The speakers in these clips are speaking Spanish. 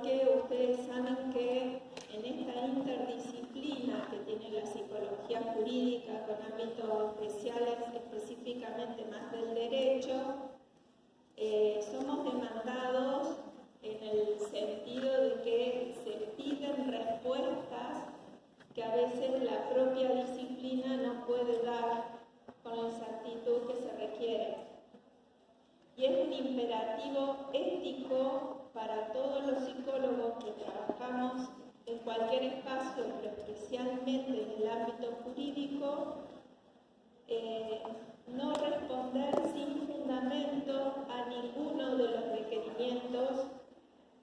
porque ustedes saben que en esta interdisciplina que tiene la psicología jurídica con ámbitos especiales, específicamente más del derecho, somos demandados en el sentido de que se piden respuestas que a veces la propia disciplina no puede dar con la exactitud que se requiere. Y es un imperativo ético para todos los psicólogos que trabajamos en cualquier espacio, pero especialmente en el ámbito jurídico, no responder sin fundamento a ninguno de los requerimientos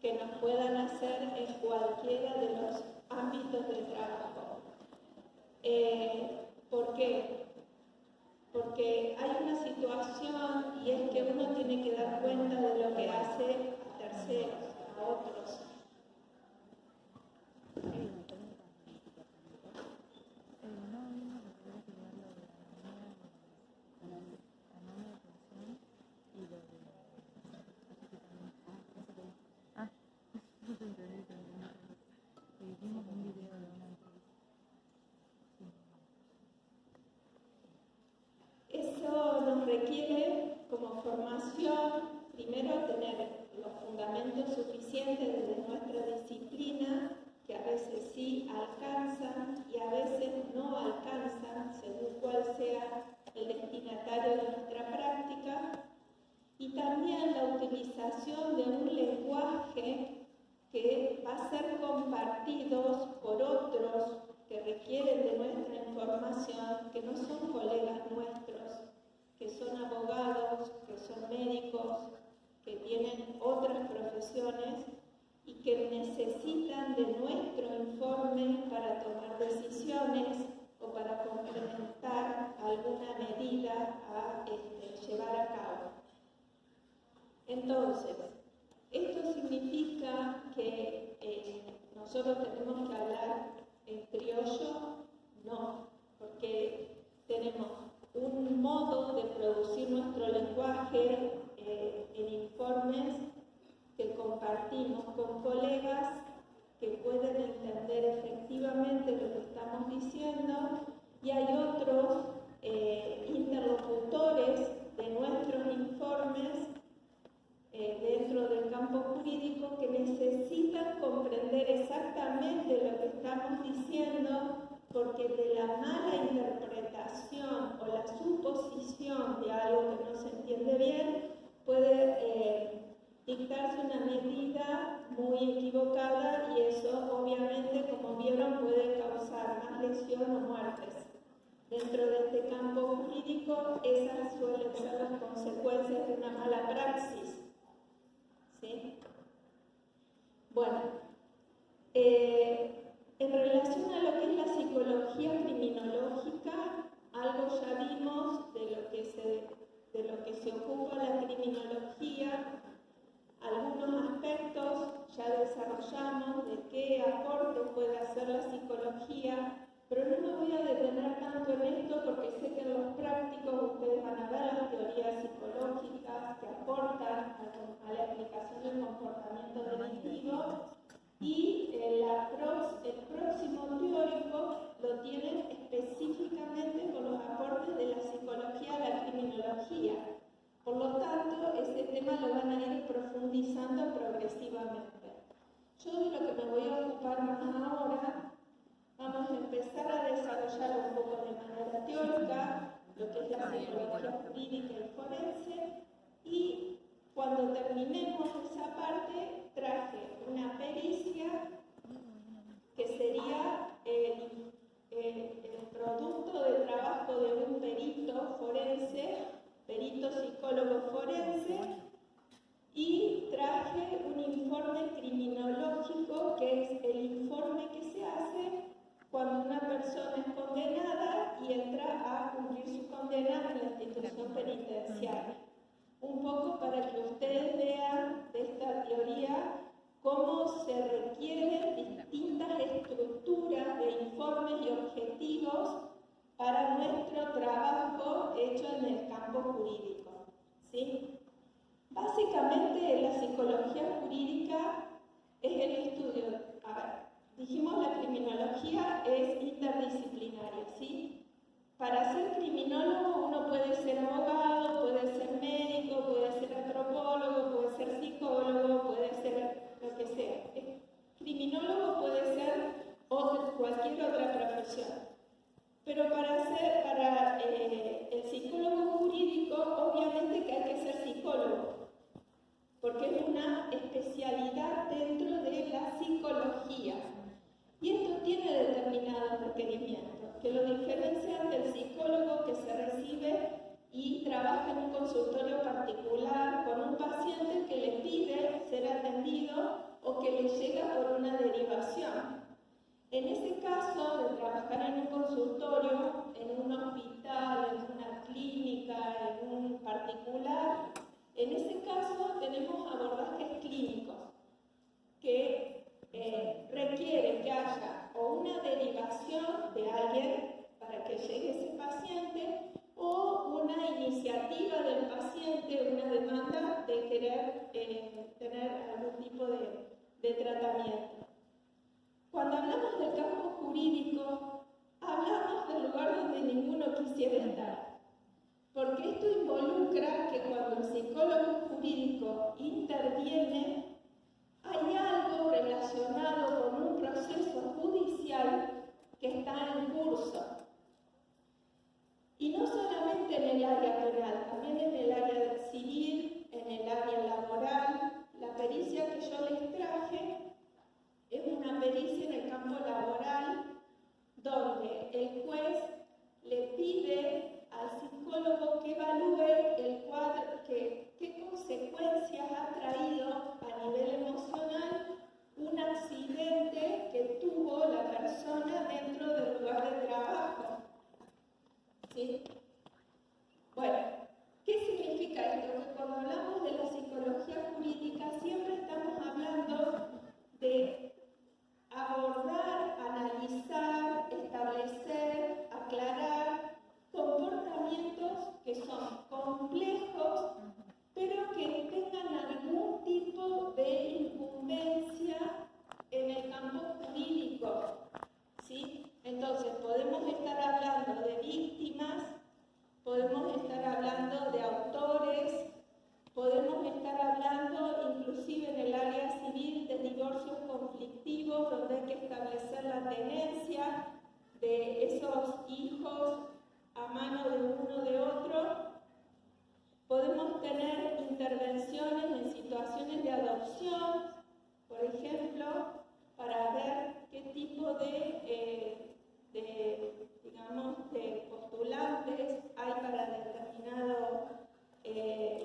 que nos puedan hacer en cualquiera de los ámbitos de trabajo. ¿Por qué? Porque hay una situación y es que uno tiene que dar cuenta de lo que hace a terceros, a otros. Eso nos requiere como formación, primero tener los fundamentos suficientes desde nuestra disciplina, que a veces sí alcanzan y a veces no alcanzan, según cuál sea el destinatario de nuestra práctica, y también la utilización de un lenguaje que va a ser compartido por otros que requieren de nuestra información, que no son colegas nuestros, que son abogados, que son médicos, que tienen otras profesiones y que necesitan de nuestro informe para tomar decisiones o para complementar alguna medida a llevar a cabo. Entonces, esto significa que nosotros tenemos que hablar en criollo, no, porque tenemos un modo de producir nuestro lenguaje en informes que compartimos con colegas que pueden entender efectivamente lo que estamos diciendo, y hay otros interlocutores de nuestros informes dentro del campo jurídico que necesitan comprender exactamente lo que estamos diciendo, porque de la mala interpretación o la suposición de algo que no se entiende bien puede dictarse una medida muy equivocada, y eso obviamente, como vieron, puede causar más lesión o muertes. Dentro de este campo jurídico, esas suelen ser las consecuencias de una mala praxis. ¿Sí? Bueno, en relación a lo que es la psicología criminológica, algo ya vimos de lo que se ocupa la criminología, algunos aspectos ya desarrollamos de qué aporte puede hacer la psicología, pero no me voy a detener tanto en esto porque sé que en los prácticos ustedes van a ver las teorías psicológicas que aportan a la explicación del comportamiento delictivo, y el próximo teórico lo tienen específicamente con los aportes de la psicología a la criminología. Por lo tanto, ese tema lo van a ir profundizando progresivamente. Yo de lo que me voy a ocupar más ahora, vamos a empezar a desarrollar un poco de manera teórica lo que es la psicología jurídica y forense, y cuando terminemos esa parte traje una pericia que sería el producto de trabajo de un perito forense, perito psicólogo forense, y traje un informe criminológico que es el informe que se hace cuando una persona es condenada y entra a cumplir su condena en la institución penitenciaria. Un poco para que ustedes vean de esta teoría cómo se requieren distintas estructuras de informes y objetivos para nuestro trabajo hecho en el campo jurídico. ¿Sí? Básicamente, la psicología jurídica es el estudio. A ver, dijimos la criminología es interdisciplinaria, ¿sí? Para ser criminólogo uno puede ser abogado, puede ser médico, puede ser antropólogo, puede ser psicólogo, puede ser lo que sea. Criminólogo puede ser cualquier otra profesión. Pero para el psicólogo jurídico, obviamente que hay que ser psicólogo, porque es una especialidad dentro de la psicología. Y esto tiene determinados requerimientos que lo diferencian del psicólogo que se recibe y trabaja en un consultorio particular con un paciente que le pide ser atendido o que le llega por una derivación. En ese caso de trabajar en un consultorio, en un hospital, en una clínica, en un particular, en ese caso tenemos abordajes clínicos que requieren que haya o una derivación de alguien para que llegue ese paciente o una iniciativa del paciente, una demanda de querer tener algún tipo de tratamiento. Cuando hablamos del campo jurídico, hablamos del lugar donde ninguno quisiera estar, porque esto involucra que cuando el psicólogo jurídico interviene, hay algo relacionado con un proceso judicial que está en curso. Y no solamente en el área penal, también en el área civil, en el área laboral. La pericia que yo les traje es una pericia en el campo laboral donde el juez le pide al psicólogo que evalúe el cuadro, qué consecuencias ha traído a nivel emocional un accidente que tuvo la persona dentro del lugar de trabajo. ¿Sí? Bueno, ¿qué significa esto? Que cuando hablamos de la psicología jurídica siempre estamos hablando de abordar, analizar, establecer, aclarar comportamientos que son complejos, pero que tengan algún tipo de incumbencia en el campo jurídico, ¿sí? Entonces, podemos estar hablando de víctimas, podemos estar hablando de autores, podemos estar hablando inclusive en el área civil de divorcios conflictivos donde hay que establecer la tenencia de esos hijos a mano de uno o de otro. Podemos tener intervenciones en situaciones de adopción, por ejemplo, para ver qué tipo de postulantes hay para determinado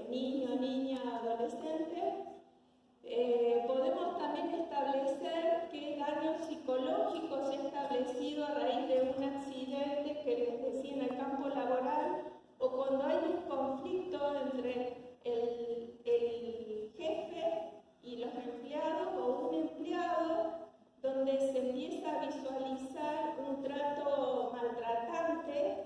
niño, niña, adolescente. Podemos también establecer qué daño psicológico se ha establecido a raíz de un accidente que les decía en el campo laboral, o cuando hay un conflicto entre el jefe y los empleados o un empleado donde se empieza a visualizar un trato maltratante.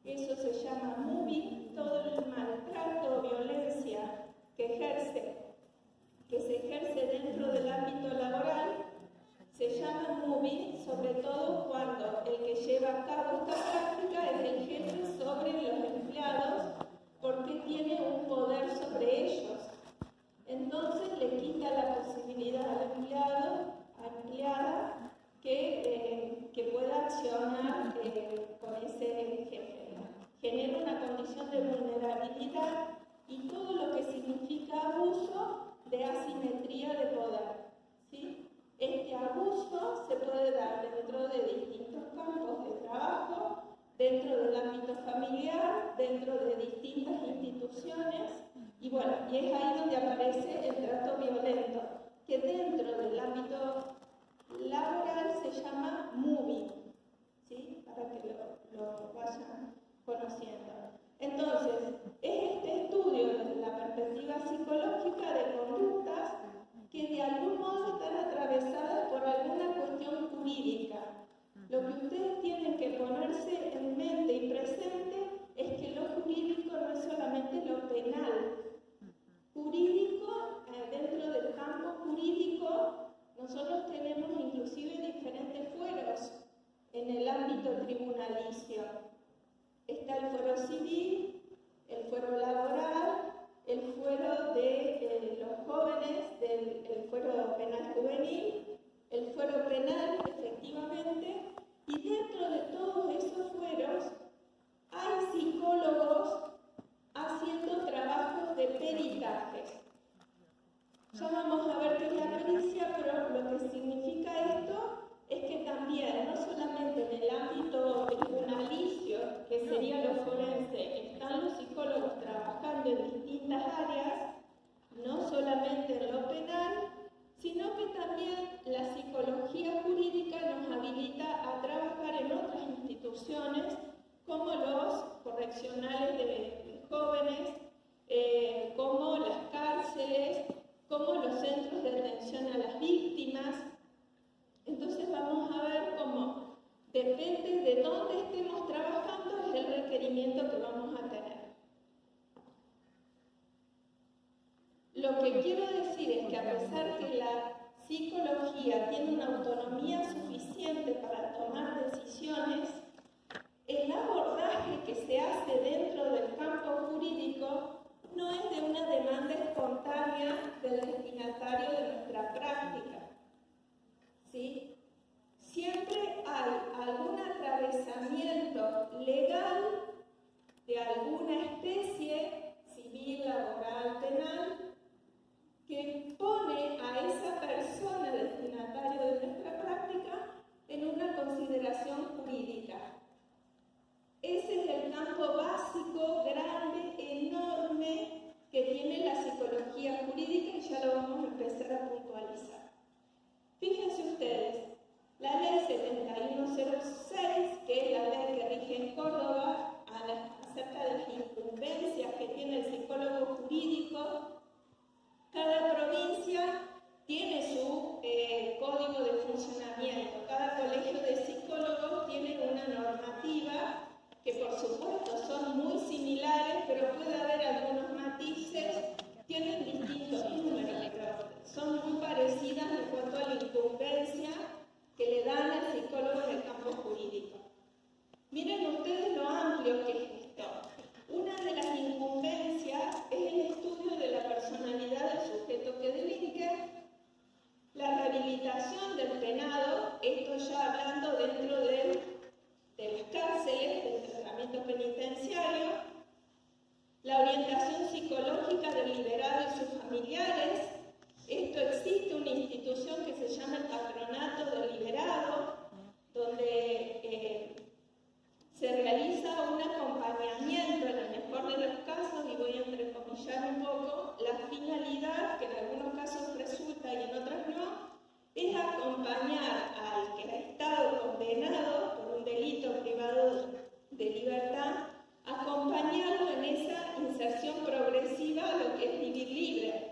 Eso se llama mobbing, todo el maltrato o violencia que se ejerce dentro del ámbito laboral, se llama mobbing, sobre todo cuando el que lleva a cabo esta práctica es el jefe sobre los empleados porque tiene un poder sobre ellos. Entonces le quita la posibilidad al empleado, a la empleada, que pueda accionar con ese jefe. Genera una condición de vulnerabilidad y todo lo que significa abuso de asimetría de poder, ¿sí? Este abuso se puede dar dentro de distintos campos de trabajo, dentro del ámbito familiar, dentro de distintas instituciones, y bueno, y es ahí donde aparece el trato violento, que dentro del ámbito laboral se llama mobbing, ¿sí? Para que lo vayan conociendo. Entonces, es este estudio desde la perspectiva psicológica de conductas que de algún modo están atravesadas por alguna cuestión jurídica. Lo que ustedes tienen que ponerse en mente y presente es que lo jurídico no es solamente lo penal. Jurídico, dentro del campo jurídico, está el fuero civil, el fuero laboral, el fuero de los jóvenes, el fuero penal juvenil, el fuero penal, efectivamente, y dentro de todos esos fueros hay psicólogos haciendo trabajos de peritajes. Ya vamos a ver qué es la pericia, pero lo que significa esto es que también, no solamente en el ámbito tribunalicio, que sería lo forense, están los psicólogos trabajando en distintas áreas, no solamente en lo penal, sino que también la psicología jurídica nos habilita a trabajar en otras instituciones, como los correccionales de jóvenes, como las cárceles, como los centros de atención a las víctimas. Entonces vamos a ver cómo depende de dónde estemos trabajando es el requerimiento que vamos a tener. Lo que quiero decir es que a pesar que la psicología tiene una autonomía suficiente para tomar decisiones, el abordaje que se hace dentro del campo jurídico no es de una demanda espontánea del destinatario de nuestra práctica. ¿Sí? Siempre hay algún atravesamiento legal de alguna especie, civil, laboral, penal, que pone a esa persona destinatario de nuestra práctica en una consideración jurídica. Ese es el campo básico, grande, enorme, que tiene la psicología jurídica y ya lo vamos a empezar a puntualizar. Fíjense ustedes, la ley 7106, que es la ley que rige en Córdoba, acerca de las incumbencias que tiene el psicólogo jurídico, cada provincia tiene su código de funcionamiento, cada colegio de psicólogos tiene una normativa que por supuesto son muy similares, pero puede haber algunos matices, tienen distintos números, pero son muy parecidas en cuanto a la incumbencia que le dan al psicólogo en el campo jurídico. Miren ustedes lo amplio que es esto. Una de las incumbencias es el estudio de la personalidad del sujeto que delinque, la rehabilitación del penado, esto ya hablando dentro de las cárceles, del tratamiento penitenciario, la orientación psicológica del liberado y sus familiares. Esto existe una institución que se llama el Patronato del Liberado, donde se realiza un acompañamiento en el mejor de los casos, y voy a entrecomillar un poco, la finalidad, que en algunos casos resulta y en otros no, es acompañar al que ha estado condenado por un delito privado de libertad, acompañarlo en esa inserción progresiva a lo que es vivir libre.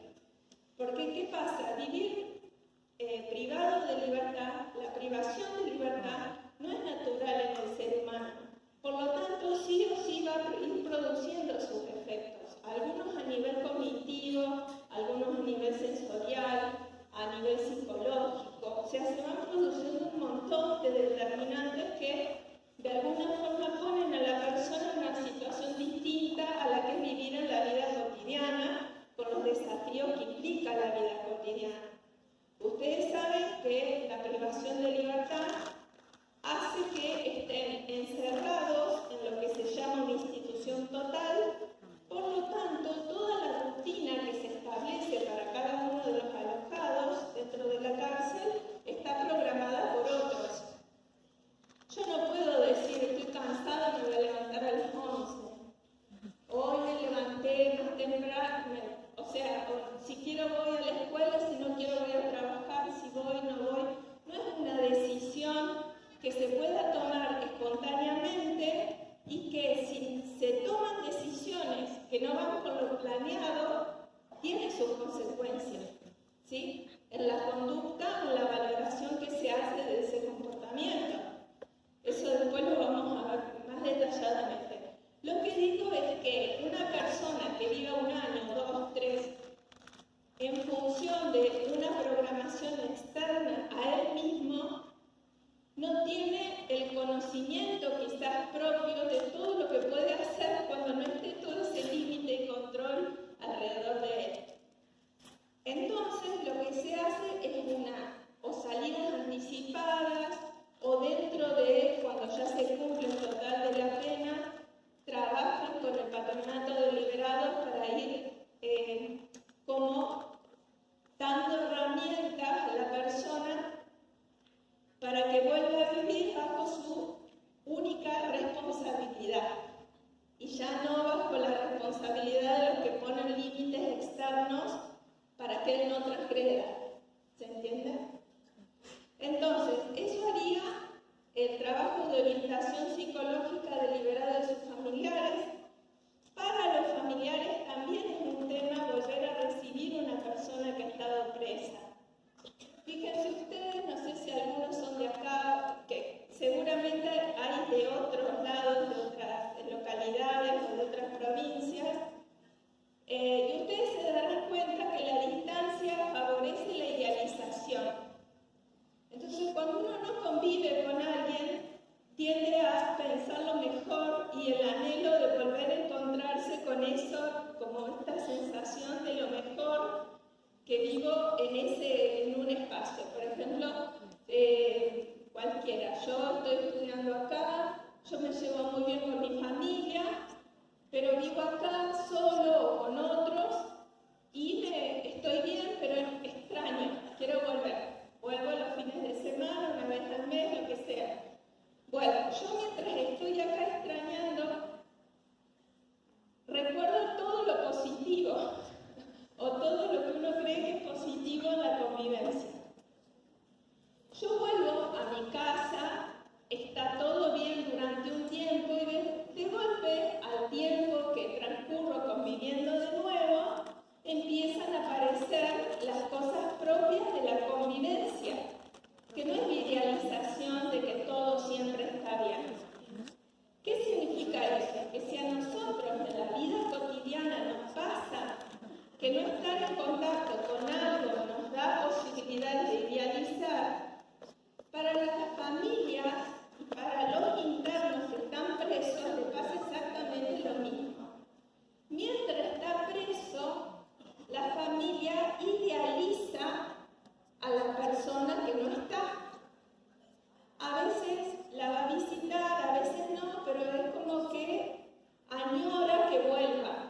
Porque, ¿qué pasa? Vivir privado de libertad, la privación de libertad, no es natural en el ser humano. Por lo tanto, sí o sí va a ir produciendo sus efectos. Algunos a nivel cognitivo, algunos a nivel sensorial, a nivel psicológico. O sea, se van produciendo un montón de determinantes que de alguna forma ponen a la persona en una situación distinta a la que es vivir en la vida cotidiana, con los desafíos que implica la vida cotidiana. Ustedes saben que la privación de libertad hace que estén encerrados en lo que se llama una institución total. Por lo tanto, toda la rutina que se establece para cada uno de los alojados dentro de la cárcel está programada por otros. Yo no puedo decir, estoy cansada, me voy a levantar a las 11. Hoy me levanté más temprano, o sea, si quiero voy a la escuela, si no quiero voy a trabajar, si voy, no voy. No es una decisión que se pueda tomar espontáneamente y que si se toman decisiones que no van con lo planeado, tiene sus consecuencias, ¿sí? En la conducta o la valoración que se hace de ese comportamiento. Eso después lo vamos a ver más detalladamente. Lo que digo es que una persona que viva 1 año, 2, 3, en función de una programación externa a él mismo, no tiene el conocimiento quizás propio de todo lo que responsabilidad y ya no bajo la responsabilidad de los que ponen límites externos para que él no transgreda. ¿Se entiende? Entonces, eso haría el trabajo de orientación psicológica deliberada de sus familiares. Para los familiares también es un tema volver a recibir una persona que ha estado presa. Fíjense ustedes, no sé si algunos son de acá, que seguramente hay de otros lados, de otras localidades o de otras provincias, y ustedes se darán cuenta que la distancia favorece la idealización. Entonces, cuando uno no convive con alguien, tiende a pensar lo mejor y el anhelo de volver a encontrarse con eso, como esta sensación de lo mejor que vivo en un espacio. Por ejemplo, cualquiera. Yo estoy estudiando acá, yo me llevo muy bien con mi familia, pero vivo acá solo o con otros y estoy bien, pero extraño, quiero volver. Vuelvo los fines de semana, una vez al mes, lo que sea. Bueno, yo mientras estoy acá extrañando, recuerdo todo lo positivo, o todo lo que uno cree que es positivo en la convivencia. Yo vuelvo a mi casa, está todo bien durante un tiempo y de golpe, al tiempo que transcurro conviviendo de nuevo, empiezan a aparecer las cosas propias de la convivencia, que no es mi idealización de que todo siempre está bien. ¿Qué significa eso? Que si a nosotros en la vida cotidiana nos pasa que no estar en contacto con algo nos da posibilidad de idealizar, para las familias y para los internos que están presos les pasa exactamente lo mismo. Mientras está preso, la familia idealiza a la persona que no está. A veces la va a visitar, a veces no, pero es como que añora que vuelva.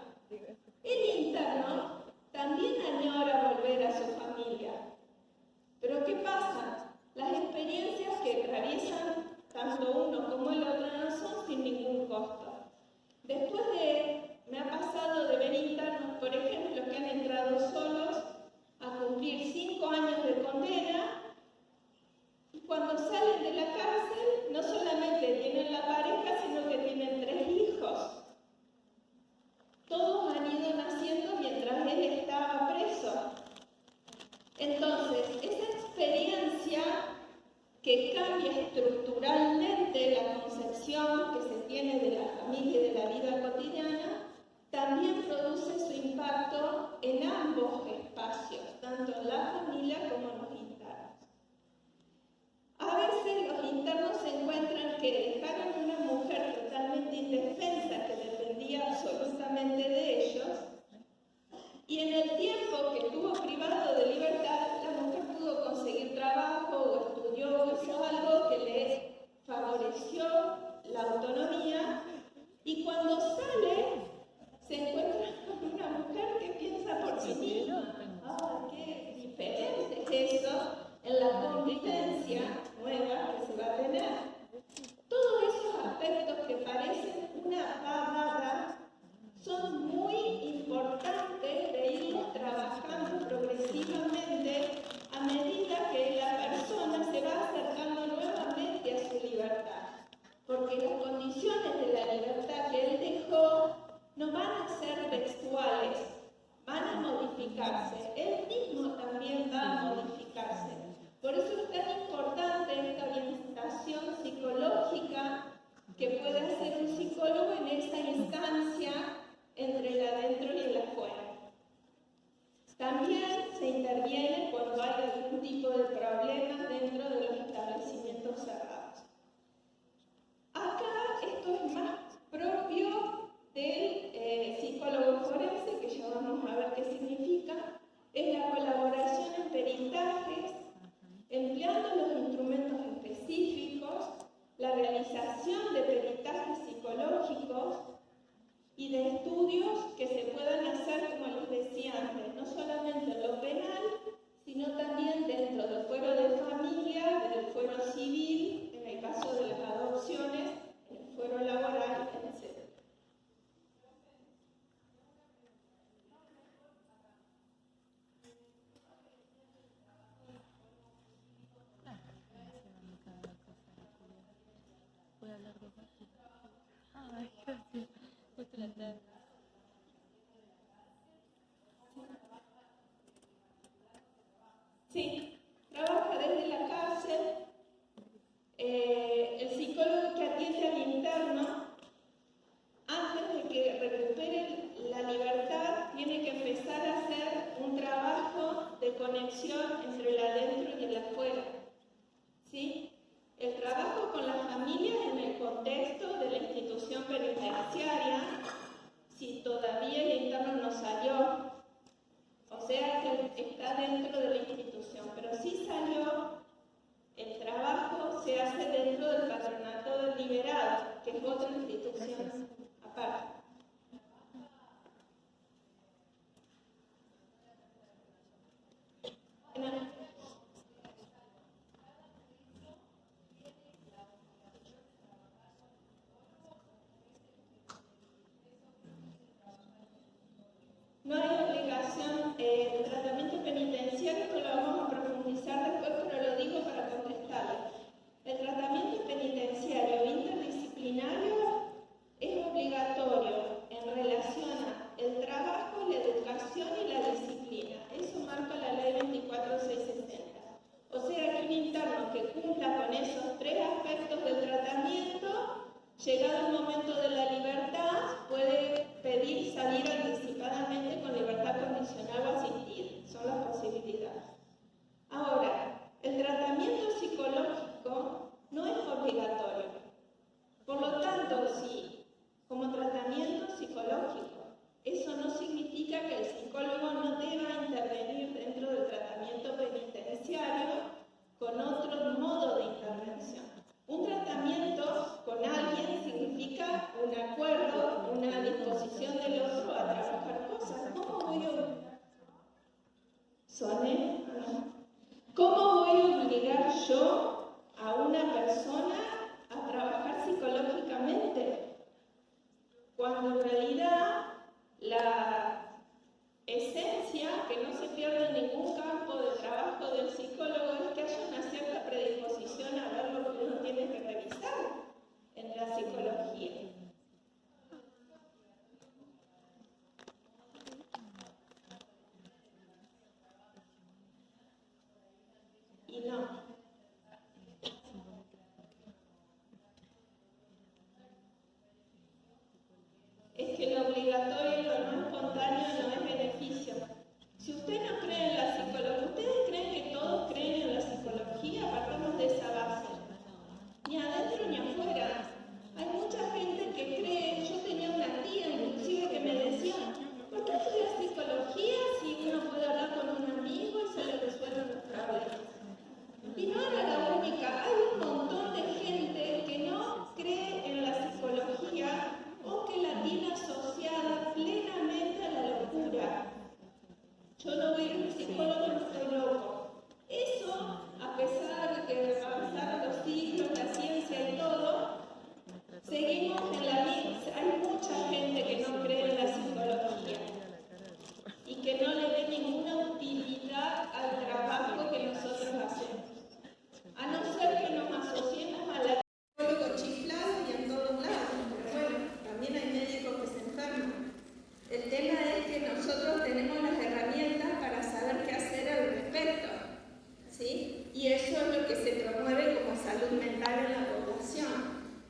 El interno también añora volver a su familia. Pero ¿qué pasa? Las experiencias que atraviesan tanto uno como el otro no son sin ningún costo. Después me ha pasado de ver internos, por ejemplo, que han entrado solos a cumplir 5 años de condena y cuando salen de la cárcel no solamente tienen la pareja, sino que tienen 3 hijos. Todos han ido naciendo mientras él estaba preso. Entonces, esa experiencia que cambia estructuralmente la concepción que se tiene de la familia y de la vida cotidiana, también produce su impacto en ambos espacios, tanto en la familia como en los internos. A veces los internos se encuentran que dejaron una mujer totalmente indefensa que dependía absolutamente de ellos, y en el tiempo que estuvo privado de libertad, la mujer pudo conseguir trabajo o estudió, hizo algo que le favoreció la autonomía, y cuando sale se encuentra con una mujer que piensa por sí misma. ¡Ah, qué diferente es eso en la convivencia nueva que se va a tener! Todos esos aspectos que parecen una pavada son muy importantes de irlos trabajando progresivamente a medida que la persona se va acercando nuevamente a su libertad. Porque las condiciones de la libertad que él dejó no van a ser textuales, van a modificarse. Él mismo también va a modificarse. Por eso es tan importante esta orientación psicológica que puede hacer un psicólogo en esa instancia entre el adentro y el afuera. También se interviene cuando hay algún tipo de problema dentro de los establecimientos cerrados. Acá esto es más propio del psicólogo forense, que ya vamos a ver qué significa, es la colaboración en peritajes, empleando los instrumentos específicos, la realización de peritajes psicológicos y de estudios que se puedan hacer, como les decía antes, no solamente en lo penal, sino también dentro del fuero de familia, del fuero civil, en el caso de las adopciones, en el fuero laboral conexión entre el adentro y el afuera. ¿Sí? El trabajo con las familias en el contexto de la institución penitenciaria, si todavía el interno no salió, o sea que está dentro de la institución, pero si salió, el trabajo se hace dentro del patronato del liberado, que es otra institución aparte. No hay obligación, el tratamiento penitenciario, esto lo vamos a profundizar después, pero lo digo para contestarle. El tratamiento penitenciario interdisciplinario es obligatorio en relación al trabajo, la educación y la disciplina. Eso marca la ley 24660. O sea que un interno que cumpla con esos tres aspectos del tratamiento, llegado el momento de la libertad, puede pedir salir anticipadamente con libertad condicional o asistida. Son las posibilidades. Ahora, el tratamiento psicológico no es obligatorio. Por lo tanto, si como tratamiento psicológico, eso no significa que el psicólogo no deba intervenir dentro del tratamiento penitenciario con otro modo de intervención. Un tratamiento con alguien significa un acuerdo, una disposición del otro a trabajar cosas. ¿Cómo voy a obligar yo a una persona a trabajar psicológicamente? Cuando en realidad la esencia, que no se pierde en ningún campo de trabajo del psicólogo, es que haya una cierta predisposición a ver lo que uno tiene que revisar en la psicología. Y no. Es que lo obligatorio y lo no espontáneo no es beneficio. Si usted no cree en la psicología, ¿ustedes creen que todos creen en la psicología? Partamos de esa base. Ni adentro ni afuera. Hay mucha gente que cree, yo tenía una tía inclusive que me decía, ¿por qué estudiar psicología si uno puede hablar con un amigo y se le resuelven los problemas? Y no era la única, hay un montón de gente que no cree en la psicología o que la tiene asociada plenamente a la locura. Yo no voy a ir al psicólogo, no estoy loco. Eso, a pesar de que avanzaron los siglos, la ciencia y todo, seguimos en la vida. Hay mucha gente que no cree en la psicología y que no le ve ninguna utilidad al trabajo que nosotros hacemos. A no ser que nos asociemos a la psicólogo chiflado y en todos lados. Pero bueno, también hay médicos que se enferman. El tema es que nosotros tenemos las herramientas para saber qué hacer al respecto, ¿sí? Y eso es lo que se promueve como salud mental en la población.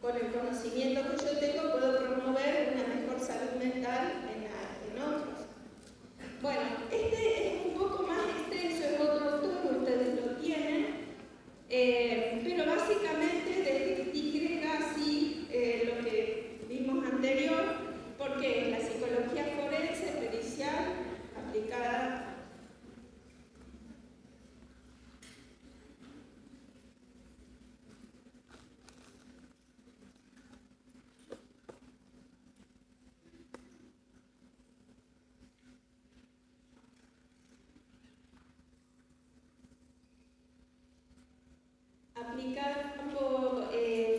Con el conocimiento que yo tengo puedo promover una mejor salud mental en otros. Bueno, este es un poco más extenso, es otro turno, ustedes lo tienen, pero básicamente dije casi lo que vimos anterior, porque la psicología forense, pericial, aplicada al campo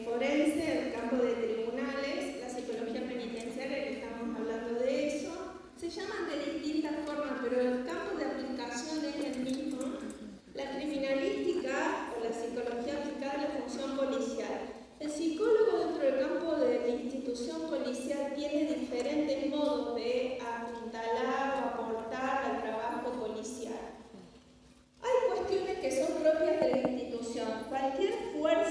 forense, al campo de tribunales, la psicología penitenciaria, que estamos hablando de eso, se llaman de distintas formas, pero el campo de aplicación es el mismo. La criminalística o la psicología aplicada a la función policial. El psicólogo dentro del campo de la institución policial tiene diferentes modos de apuntalar o aportar al trabajo policial. Hay cuestiones que son propias de la institución. Cualquier fuerza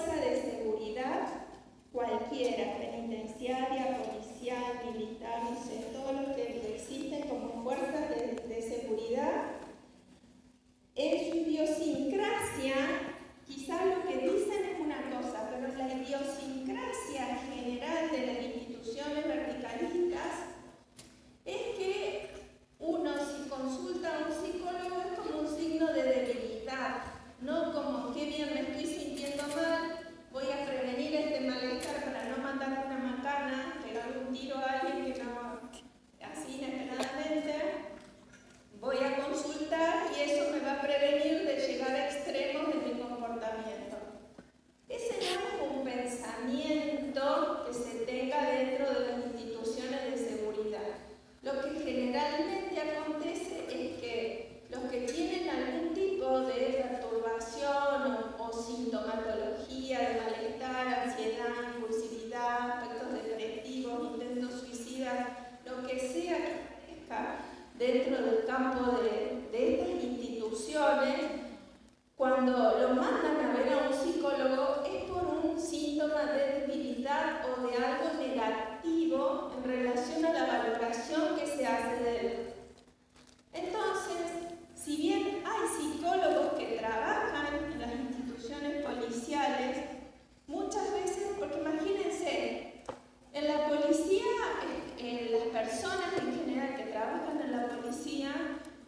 lo que se hace de él. Entonces, si bien hay psicólogos que trabajan en las instituciones policiales, muchas veces, porque imagínense, en la policía, las personas en general que trabajan en la policía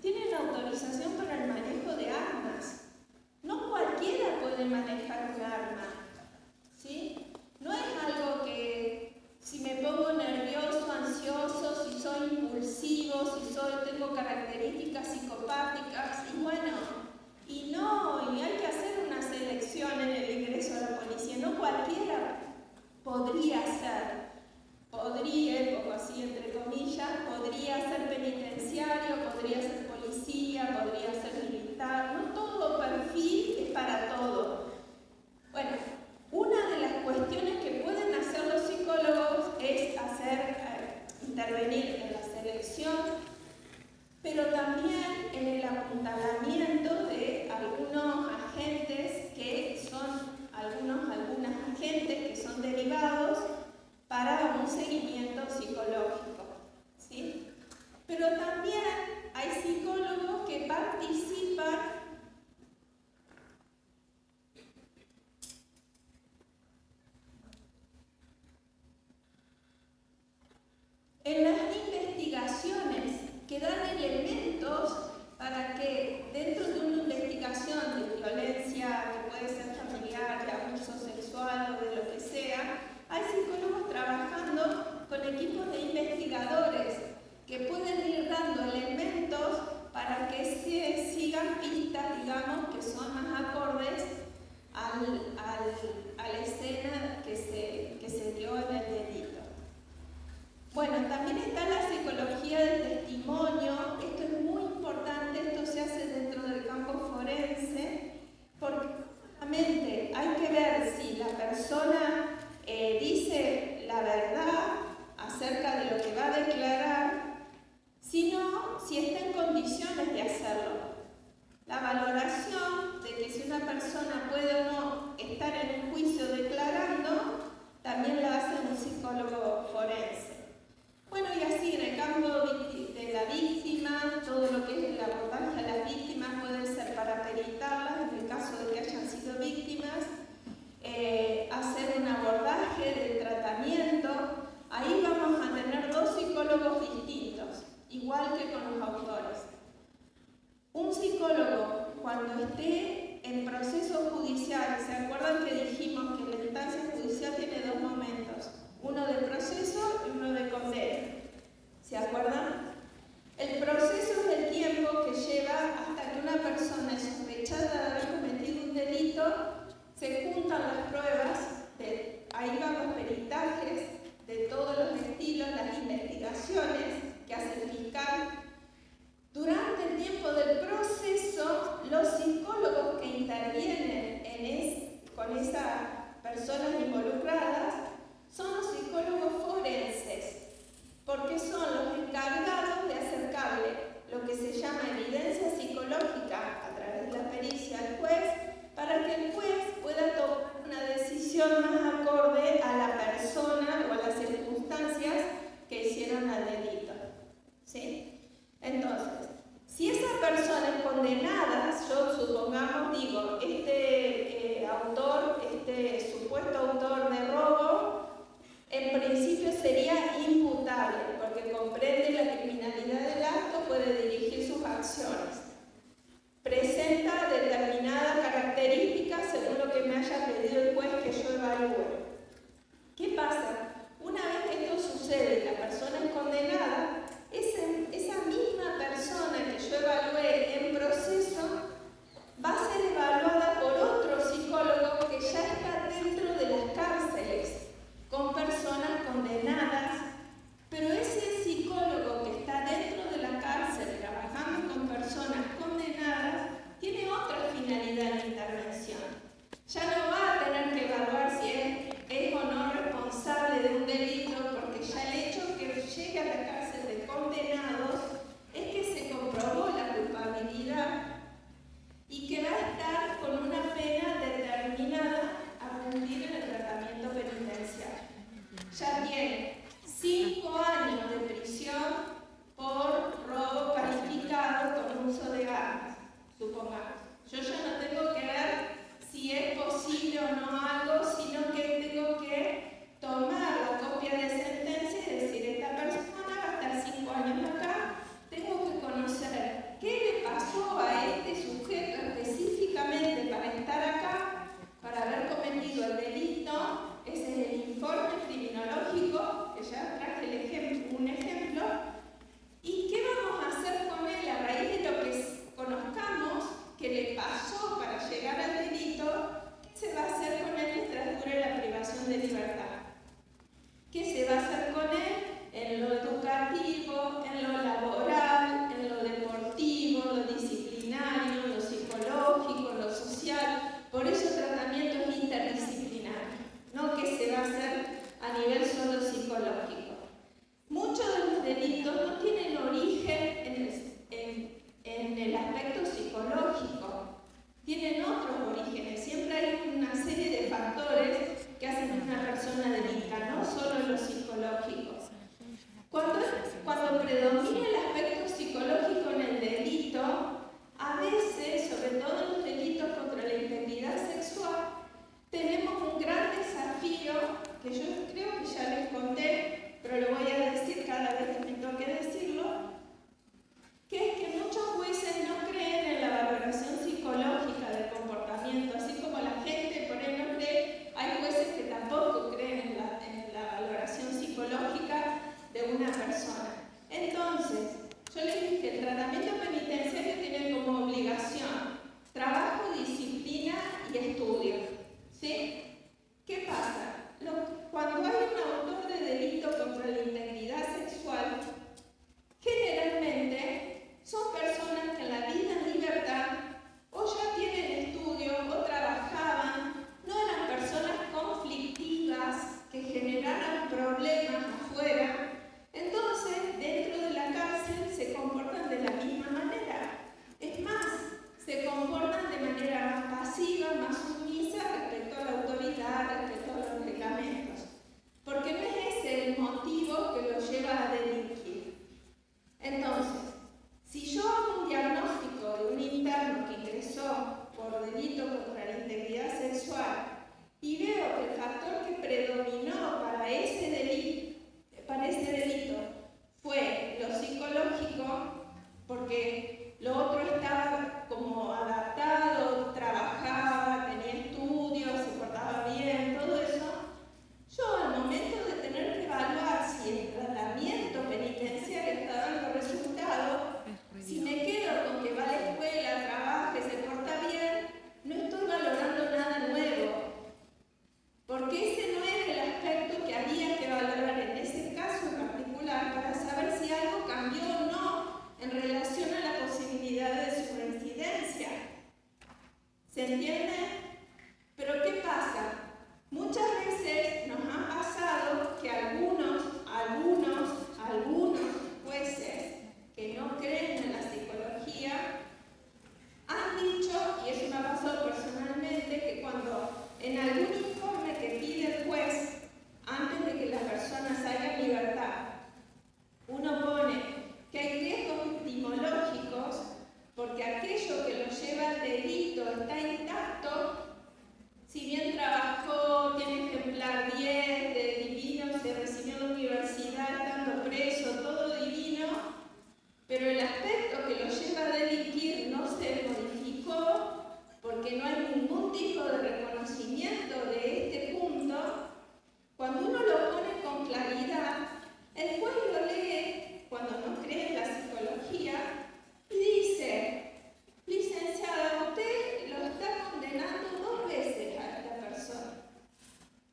tienen autorización para el manejo de armas. No cualquiera puede manejar un arma, ¿sí? No es algo que si me pongo nervioso, ansioso, si soy impulsivo, si tengo características psicopáticas, y bueno, y hay que hacer una selección en el ingreso a la policía. No cualquiera podría ser. Pongo así entre comillas, podría ser penitenciario, podría ser policía, podría ser militar. No todo perfil es para todo. Bueno, una de las cuestiones que pueden hacer los psicólogos es intervenir en la selección, pero también en el apuntalamiento de algunos agentes algunas agentes que son derivados para un seguimiento psicológico, ¿sí? Pero también hay psicólogos que participan en las investigaciones que dan elementos para que dentro de una investigación de violencia, que puede ser familiar, de abuso sexual o de lo que sea, hay psicólogos trabajando con equipos de investigadores que pueden ir dando elementos para que se sigan pistas, digamos, que son más acordes a la escena que se dio en el delito. Bueno, también está la psicología del testimonio. Esto es muy importante, esto se hace dentro del campo forense, porque solamente hay que ver si la persona dice la verdad acerca de lo que va a declarar, sino si está en condiciones de hacerlo. La valoración de que si una persona puede o no estar en un juicio declarando, también la hace un psicólogo forense. Bueno, y así en el campo de la víctima, todo lo que es el abordaje a las víctimas puede ser para peritarlas, en el caso de que hayan sido víctimas, hacer un abordaje del tratamiento. Ahí vamos a tener dos psicólogos distintos, igual que con los autores. Un psicólogo, cuando esté en proceso judicial, ¿se acuerdan que dijimos que la instancia judicial tiene dos momentos? Uno de proceso y uno de condena. ¿Se acuerdan? El proceso es el tiempo que lleva hasta que una persona es sospechada de haber cometido un delito, se juntan las pruebas, ahí van los peritajes de todos los estilos, las investigaciones que hace el fiscal. Durante el tiempo del proceso, los psicólogos que intervienen con esas personas involucradas son los psicólogos forenses, porque son los encargados de acercarle lo que se llama evidencia psicológica a través de la pericia al juez, para que el juez pueda tomar una decisión más acorde a la persona o a las circunstancias que hicieron al delito. ¿Sí? Entonces, si esa persona es condenada, yo supongamos, digo, este supuesto autor de robo, en principio sería imputable, porque comprende la criminalidad del acto, puede dirigir sus acciones. Presenta determinadas características según lo que me haya pedido el juez que yo evalúe. ¿Qué pasa? Una vez que esto sucede y la persona es condenada, esa misma persona que yo evalué en proceso va a ser evaluada por otro psicólogo que ya está dentro de las cárceles, con personas condenadas, pero ese psicólogo que está dentro de la cárcel trabajando con personas condenadas tiene otra finalidad en la intervención. Ya no va a tener que evaluar si es o no responsable de un delito, porque ya el hecho que llegue a la cárcel de condenados es que se comprobó la culpabilidad y que va a estar con una pena determinada a cumplir en el tratamiento penitenciario. Ya tiene 5 años de prisión predomina el aspecto psicológico en el delito, a veces, sobre todo en los delitos contra la integridad sexual, tenemos un gran desafío, que yo creo que ya les conté, pero lo voy a decir cada vez que me toque decirlo, que es que muchos jueces no creen en la valoración psicológica del comportamiento, así como la gente por ahí no cree, hay jueces que tampoco creen en la valoración psicológica de una persona. Entonces, yo les dije que el tratamiento penitenciario tiene como obligación trabajo, disciplina y estudio. ¿Sí? ¿Qué pasa? Cuando hay un autor de delito contra la integridad sexual, generalmente son personas que en la vida en libertad o ya tienen estudio o trabajaban, no eran personas conflictivas que generaran problemas afuera. Entonces, dentro de la cárcel se comportan de la misma manera. Es más, se comportan de manera más pasiva, más sumisa respecto a la autoridad, respecto a los reglamentos. Porque no es ese el motivo que los lleva a delinquir. Entonces, si yo hago un diagnóstico de un interno que ingresó por delito contra la integridad sexual y veo que el factor que predominó para ese delito fue lo psicológico, porque lo otro estaba como adaptado, trabajaba, tenía estudios, se portaba bien, todo eso, yo al momento de tener que evaluar si el tratamiento penitenciario está dando resultados, si me quedo con que va a la escuela, trabaja y se porta bien, no estoy valorando nada nuevo, porque ese no era el aspecto que había que valorar en ese caso en particular para saber si algo cambió o no en relación a la posibilidad de su reincidencia. ¿Se entiende? Pero ¿qué pasa? Muchas veces nos ha pasado que algunos jueces que no creen en la psicología han dicho, y eso me ha pasado personalmente, que cuando en algún informe que pide el juez, antes de que la persona salga en libertad, uno pone que hay riesgos victimológicos porque aquello que lo lleva al delito está intacto, si bien trabajó, tiene ejemplar 10 de divino, se recibió de universidad estando preso, todo divino, pero el aspecto que lo lleva a delinquir no se modificó porque no hay ningún tipo de reconocimiento de este punto. Cuando uno lo pone con claridad, el juez lo lee cuando no cree en la psicología y dice: licenciada, usted lo está condenando 2 veces a esta persona.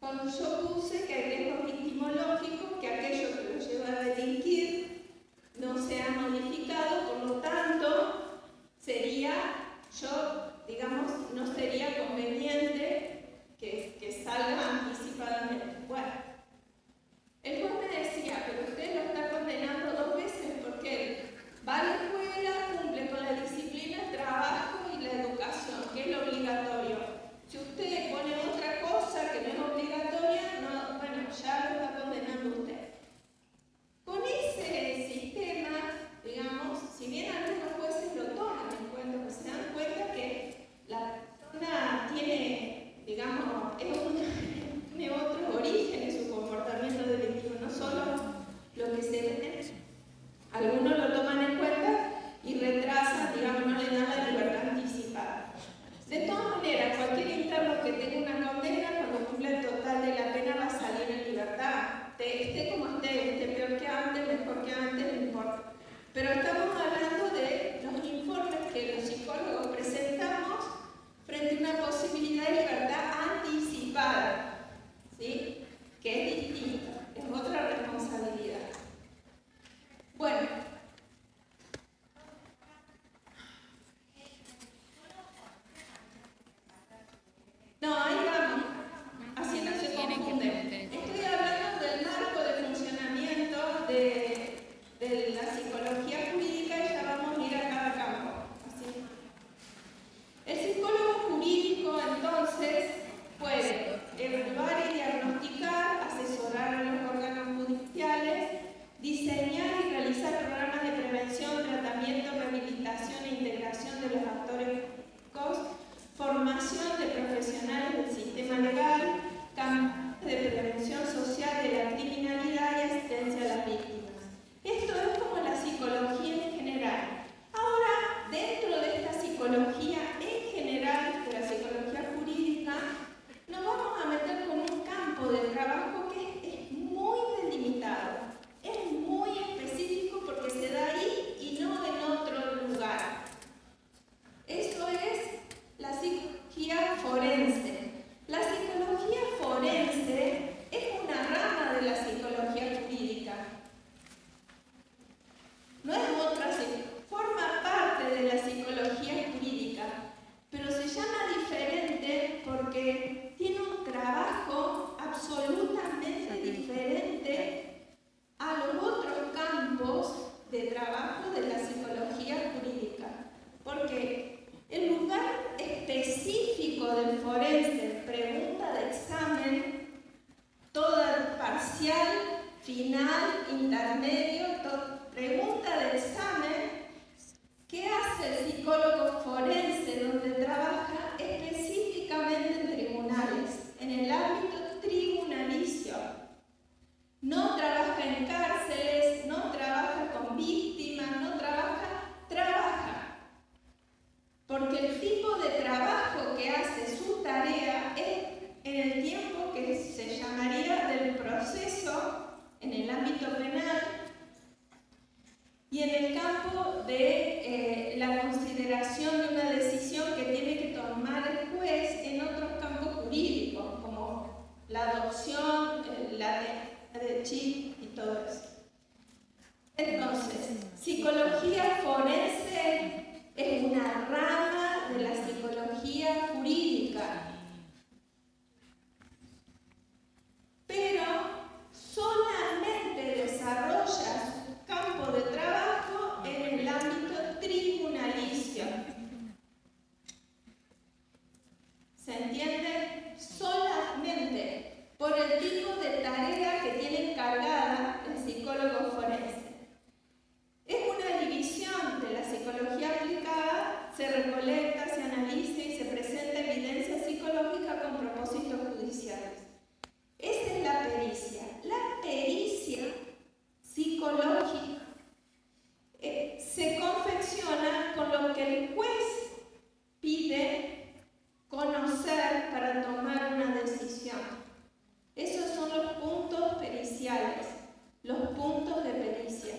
Cuando yo puse que hay riesgo victimológico, que aquello que lo lleva a delinquir no se ha modificado, por lo tanto, no sería conveniente que salga anticipadamente. Bueno, el juez me decía, pero usted lo está condenando 2 veces porque él va a la escuela, cumple con la disciplina, el trabajo y la educación, que es lo obligatorio. Si usted pone otra cosa que no es obligatoria, ya lo está condenando usted. Con ese sistema, si bien algunos jueces lo toman en cuenta, pues se dan cuenta que la persona tiene, tiene otros orígenes su comportamiento delictivo, no solo lo que se ve. Algunos lo toman en cuenta y retrasan, no le dan la libertad anticipada. De todas maneras, cualquier interno que tenga una condena, cuando cumple el total de la pena, va a salir en libertad. Esté como esté peor que antes, mejor que antes, no importa. Pero estamos hablando de los informes que los psicólogos presentamos frente a una posibilidad de libertad anticipada, ¿sí? Que es distinta, es otra responsabilidad. Bueno. No, ahí vamos. Así no se confunde. Estoy hablando del marco de funcionamiento de la psicología jurídica manual intermedio, pregunta de examen, ¿qué hace el psicólogo forense donde trabaja específicamente en tribunales, en el ámbito tribunalicio? No trabaja en cárceles, no trabaja con víctimas, no trabaja. Porque el tipo de trabajo que hace su tarea es en el tiempo que se llamaría del proceso, en el ámbito penal, y en el campo de la consideración de una decisión que tiene que tomar el juez en otros campos jurídicos, como la adopción, la de chip y todo eso. Entonces, psicología forense es una rama de la psicología jurídica, pero solamente desarrolla su campo de trabajo en el ámbito tribunalicio. ¿Se entiende? Solamente por el tipo de tarea que tiene encargada el psicólogo forense. Es una división de la psicología aplicada, se recolecta, se analiza y se presenta evidencia psicológica con propósitos judiciales. Esa es la pericia. La pericia psicológica se confecciona con lo que el juez pide conocer para tomar una decisión. Esos son los puntos periciales, los puntos de pericia.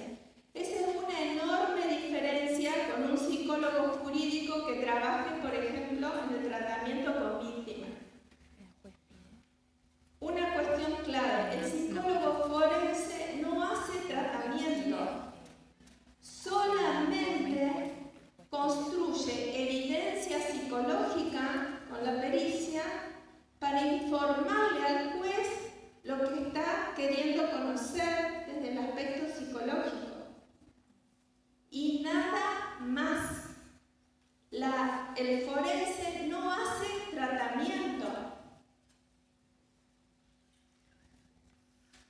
Esa es una enorme diferencia con un psicólogo jurídico que trabaje, por ejemplo, en el tratamiento con víctimas. Una cuestión clave, el psicólogo forense no hace tratamiento, solamente construye evidencia psicológica con la pericia para informarle al juez lo que está queriendo conocer desde el aspecto psicológico. Y nada más. El forense no hace tratamiento.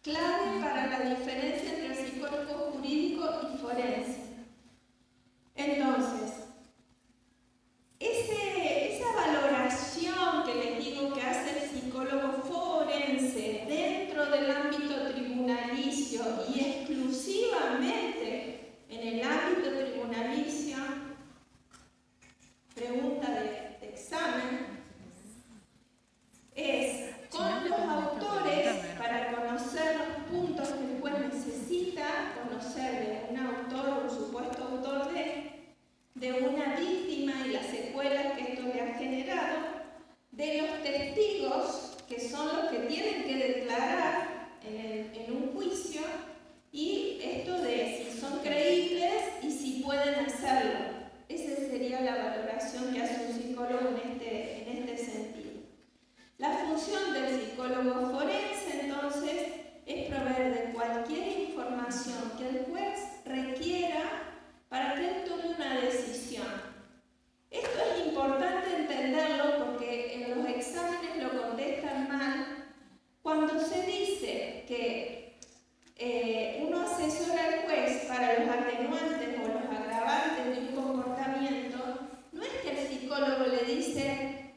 Clave para la diferencia entre el psicólogo jurídico y forense. Entonces, esa valoración que les digo que hace el psicólogo forense dentro del ámbito tribunalicio y exclusivamente en el ámbito tribunalicio, pregunta de examen, es con los autores para conocer los puntos que el juez necesita conocer de un autor o un supuesto autor de una víctima y las secuelas que esto le ha generado, de los testigos que son los que tienen que declarar en un juicio, y esto de si son creíbles y si pueden hacerlo. Esa sería la valoración que hace un psicólogo en este sentido. La función del psicólogo forense, entonces, es proveer de cualquier información que el juez requiera para que él tome una decisión. Esto es importante entenderlo porque en los exámenes lo contestan mal. Cuando se dice que uno asesora al juez para los atenuantes o los agravantes de un comportamiento, no es que el psicólogo le dice: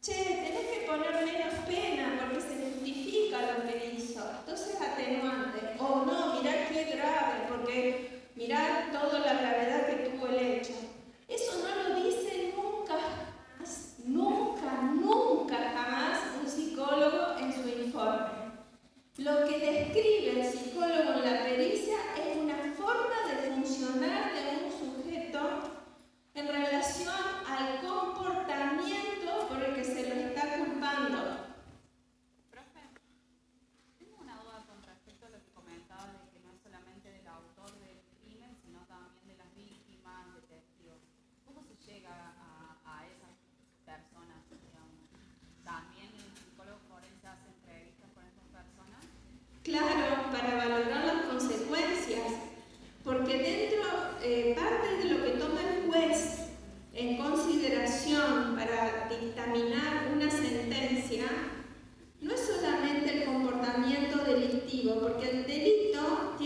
che, tenés que poner menos pena porque se justifica lo que hizo, entonces atenuante. O no, mirá qué grave, porque mirá toda la gravedad que tuvo el hecho. Eso no lo dice nunca jamás un psicólogo en su informe. Lo que describe el psicólogo en la pericia es una forma de funcionar de un sujeto en relación al comportamiento por el que se lo está culpando. Profe, tengo una duda con respecto a lo que comentaba de que no es solamente del autor del crimen, sino también de las víctimas, de testigos. ¿Cómo se llega a esas personas, digamos? ¿También el psicólogo forense hace entrevistas con estas personas? Claro, para valorar las consecuencias, porque dentro, parte de lo que toma el juez en consideración para dictaminar una sentencia, no es solamente el comportamiento delictivo, porque el delito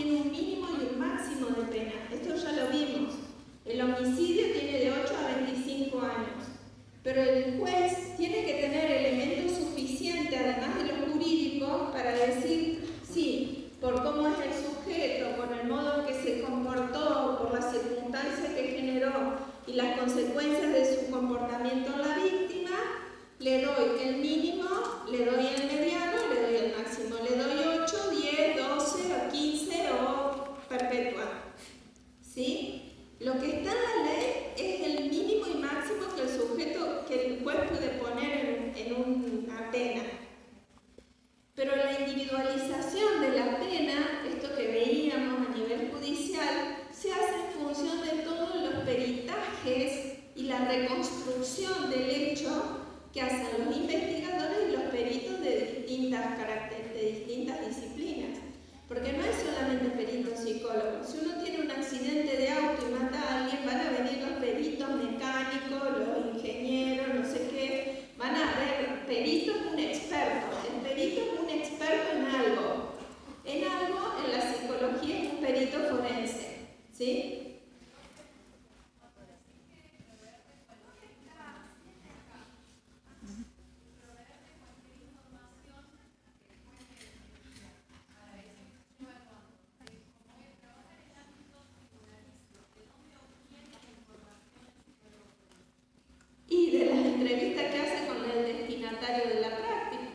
las circunstancias que generó y las consecuencias de su comportamiento en la víctima, le doy el mínimo, le doy el mediano, le doy el máximo. Le doy 8, 10, 12 o 15 o perpetua. ¿Sí? Lo que está en la ley es el mínimo y máximo que el juez puede poner en una pena. Pero la individualización de la pena, esto que veíamos a nivel judicial, se hace en función de todos los peritajes y la reconstrucción del hecho que hacen los investigadores y los peritos de distintas disciplinas. Porque no es solamente peritos psicólogos. Si uno tiene un accidente de auto y mata a alguien, van a venir los peritos mecánicos, los ingenieros, no sé qué. Van a ver, perito es un experto. El perito es un experto en algo. En la psicología es un perito forense. ¿Sí? Y de las entrevistas que hace con el destinatario de la práctica.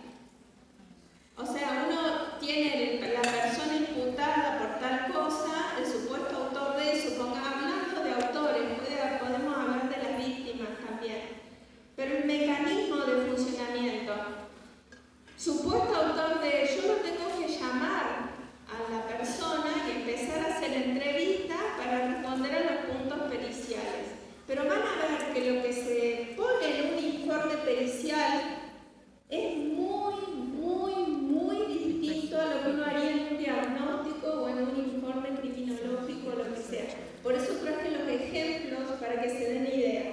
O sea, uno tiene la persona imputada por tal cosa, el supuesto autor de eso, hablando de autores, podemos hablar de las víctimas también. Pero el mecanismo de funcionamiento, supuesto autor de yo lo tengo que llamar a la persona y empezar a hacer entrevistas para responder a los puntos periciales. Pero van a ver que lo que se pone en un informe pericial es muy distinto a lo que uno haría en un diagnóstico o en un informe criminológico o lo que sea. Por eso traje los ejemplos para que se den idea.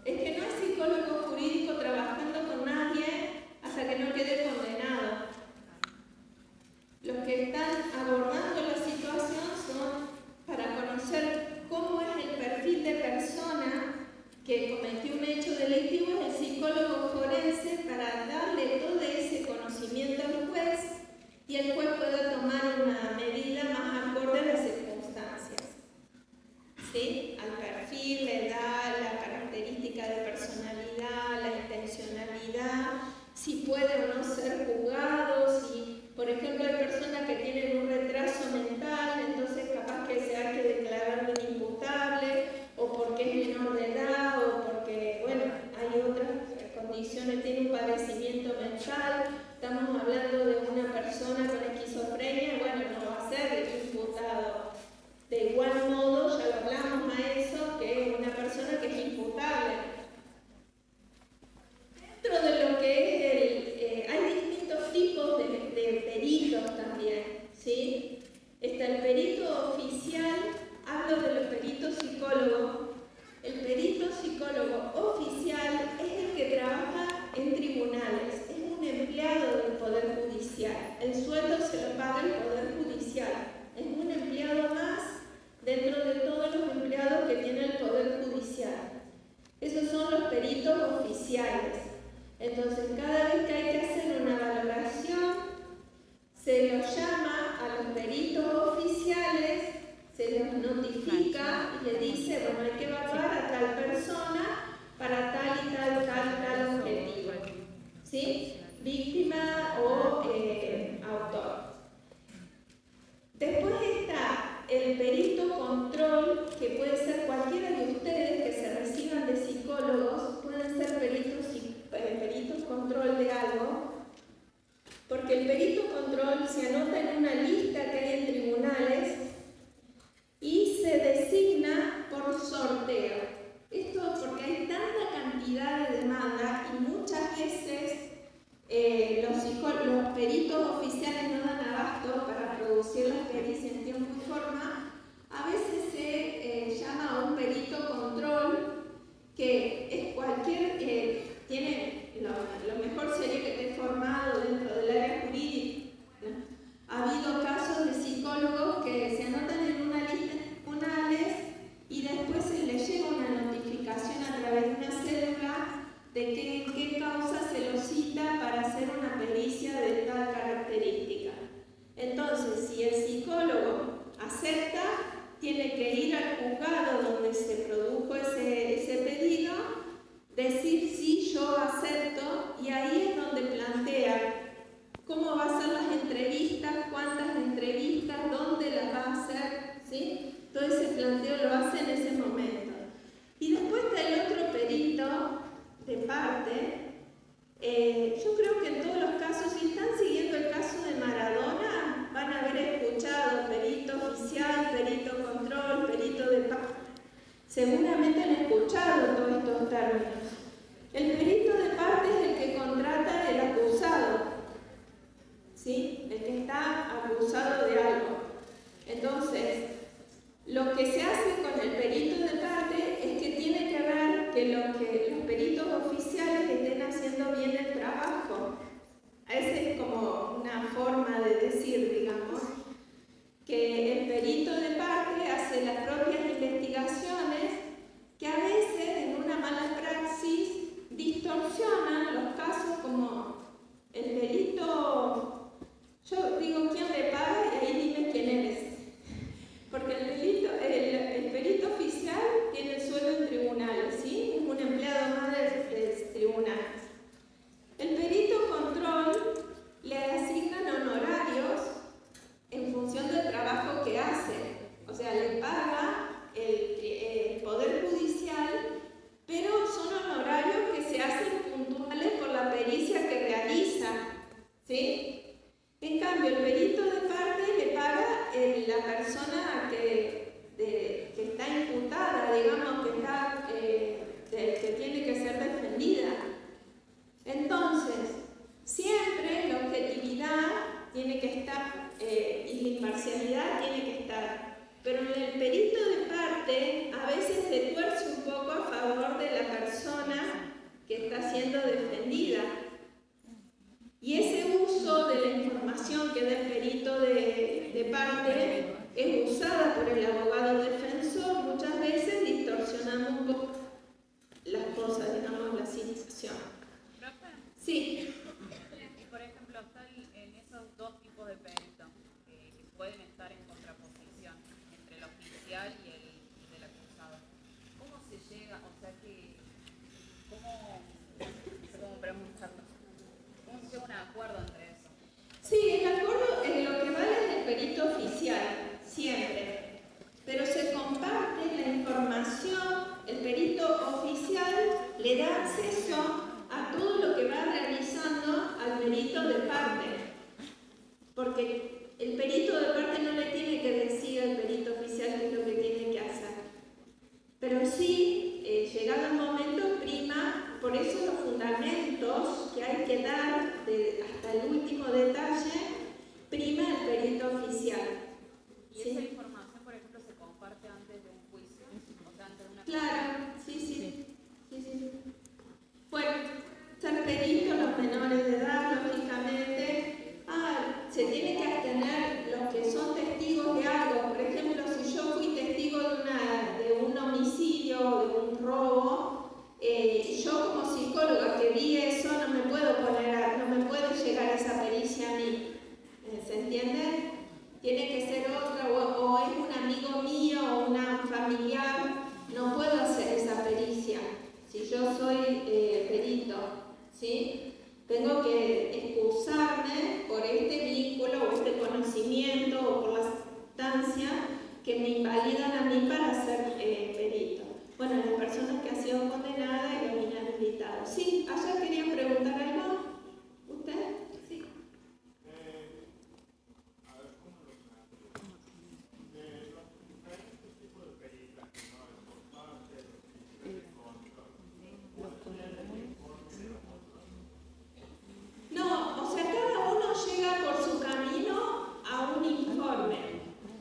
Es que no hay psicólogo jurídico trabajando con nadie hasta que no quede condenado. Los que están abordando la situación son para conocer cómo es el perfil de persona que cometió un hecho delictivo, es el psicólogo forense para darle todo ese conocimiento al juez y el juez pueda tomar una medida más acorde a las circunstancias. ¿Sí? Al perfil, la edad, la característica de personalidad, la intencionalidad, si puede o no ser juzgado, si, por ejemplo, hay personas que tienen un retraso mental, entonces capaz que se hay que declararlo inimputable, o porque es menor de edad, o porque, bueno, hay otras condiciones, tiene un padecimiento mental, estamos hablando de una persona con esquizofrenia, bueno, no va a ser imputado. De igual modo, ya lo hablamos a eso, que es una persona que es imputable. Dentro de lo que es hay distintos tipos de peritos también, ¿sí? Está el perito oficial, hablo de los peritos psicólogos. El perito psicólogo oficial es el que trabaja en tribunales, es un empleado del Poder Judicial. El sueldo se lo paga el Poder Judicial, es un empleado más dentro de todos los empleados que tiene el Poder Judicial. Esos son los peritos oficiales. Entonces, cada vez que hay que hacer una valoración, se los llama a los peritos oficiales, se los notifica y le dice, bueno, hay que evaluar a tal persona para tal y tal objetivo. ¿Sí? Víctima o autor. Después está el perito control, que puede ser cualquiera de ustedes que se reciban de psicólogos, pueden ser peritos control de algo, porque el perito control se anota en una lista que hay en tribunales y se designa por sorteo. Esto porque hay tanta cantidad de demanda y muchas veces los peritos oficiales no dan abasto para producir las pericias en tiempo y forma. A veces se llama a un perito control, que es cualquier, lo mejor sería que esté formado dentro del área jurídica. Ha habido casos de psicólogos que se anotan en una Seguramente han escuchado todos estos términos. El perito de parte es el que contrata el acusado, ¿sí? El que está acusado de algo. Entonces, lo que se hace con el perito de parte es que tiene que ver que los peritos oficiales estén haciendo bien el trabajo. Esa es como una forma de decir, digamos, que el perito de parte hace las propias investigaciones que a veces en una mala praxis distorsionan los casos, como el perito, yo digo quién le paga y ahí dime quién eres, porque el perito oficial tiene el sueldo en tribunales, ¿sí? Es un empleado más del tribunal. El perito control le asignan honorarios en función del trabajo que hace, o sea, le paga el Poder Judicial, pero son honorarios que se hacen puntuales por la pericia que realiza, ¿sí? En cambio, el perito de parte le paga la persona que está imputada, digamos, que tiene que ser defendida. Entonces, siempre la objetividad tiene que estar y la imparcialidad tiene que estar. Pero en el perito de parte a veces se tuerce un poco a favor de la persona que está siendo defendida. Y ese uso de la información que da el perito de parte es usada por el abogado defensor muchas veces distorsionando un poco las cosas, digamos, la situación. Sí. Por ejemplo, está en esos dos tipos de peritos que pueden estar en contraposición entre el oficial y el del acusado. ¿Cómo se llega, o sea que, cómo preguntarlo? ¿Cómo se llega a un acuerdo entre eso? Sí, el acuerdo en lo que vale es el perito oficial, siempre. Pero se comparte la información, el perito oficial le da acceso a todo lo que va realizando al perito de parte. Porque el perito de parte no le tiene que decir al perito oficial qué es lo que tiene que hacer. Pero sí, llegado el momento, prima, por eso los fundamentos que hay que dar hasta el último detalle, prima el perito oficial. ¿Y esa información, por ejemplo, se comparte antes de un juicio? O sea, antes de una... Claro, sí. Bueno, ser peritos los menores de edad, lógicamente. Se tiene que abstener los que son testigos de algo. Por ejemplo, si yo fui testigo de un homicidio o de un robo, yo como psicóloga que vi eso no me puede llegar esa pericia a mí. ¿Se entiende? Tiene que ser otra, o es un amigo mío o una familiar, no puedo hacer esa pericia. Si yo soy perito, ¿sí? Tengo que excusarme por este vínculo o este conocimiento o por la instancia que me invalidan a mí para ser perito. Bueno, las personas que han sido condenadas y los inhabilitados. Sí, ¿allá querían preguntar algo? ¿Usted? Sí. No, o sea, cada uno llega por su camino a un informe.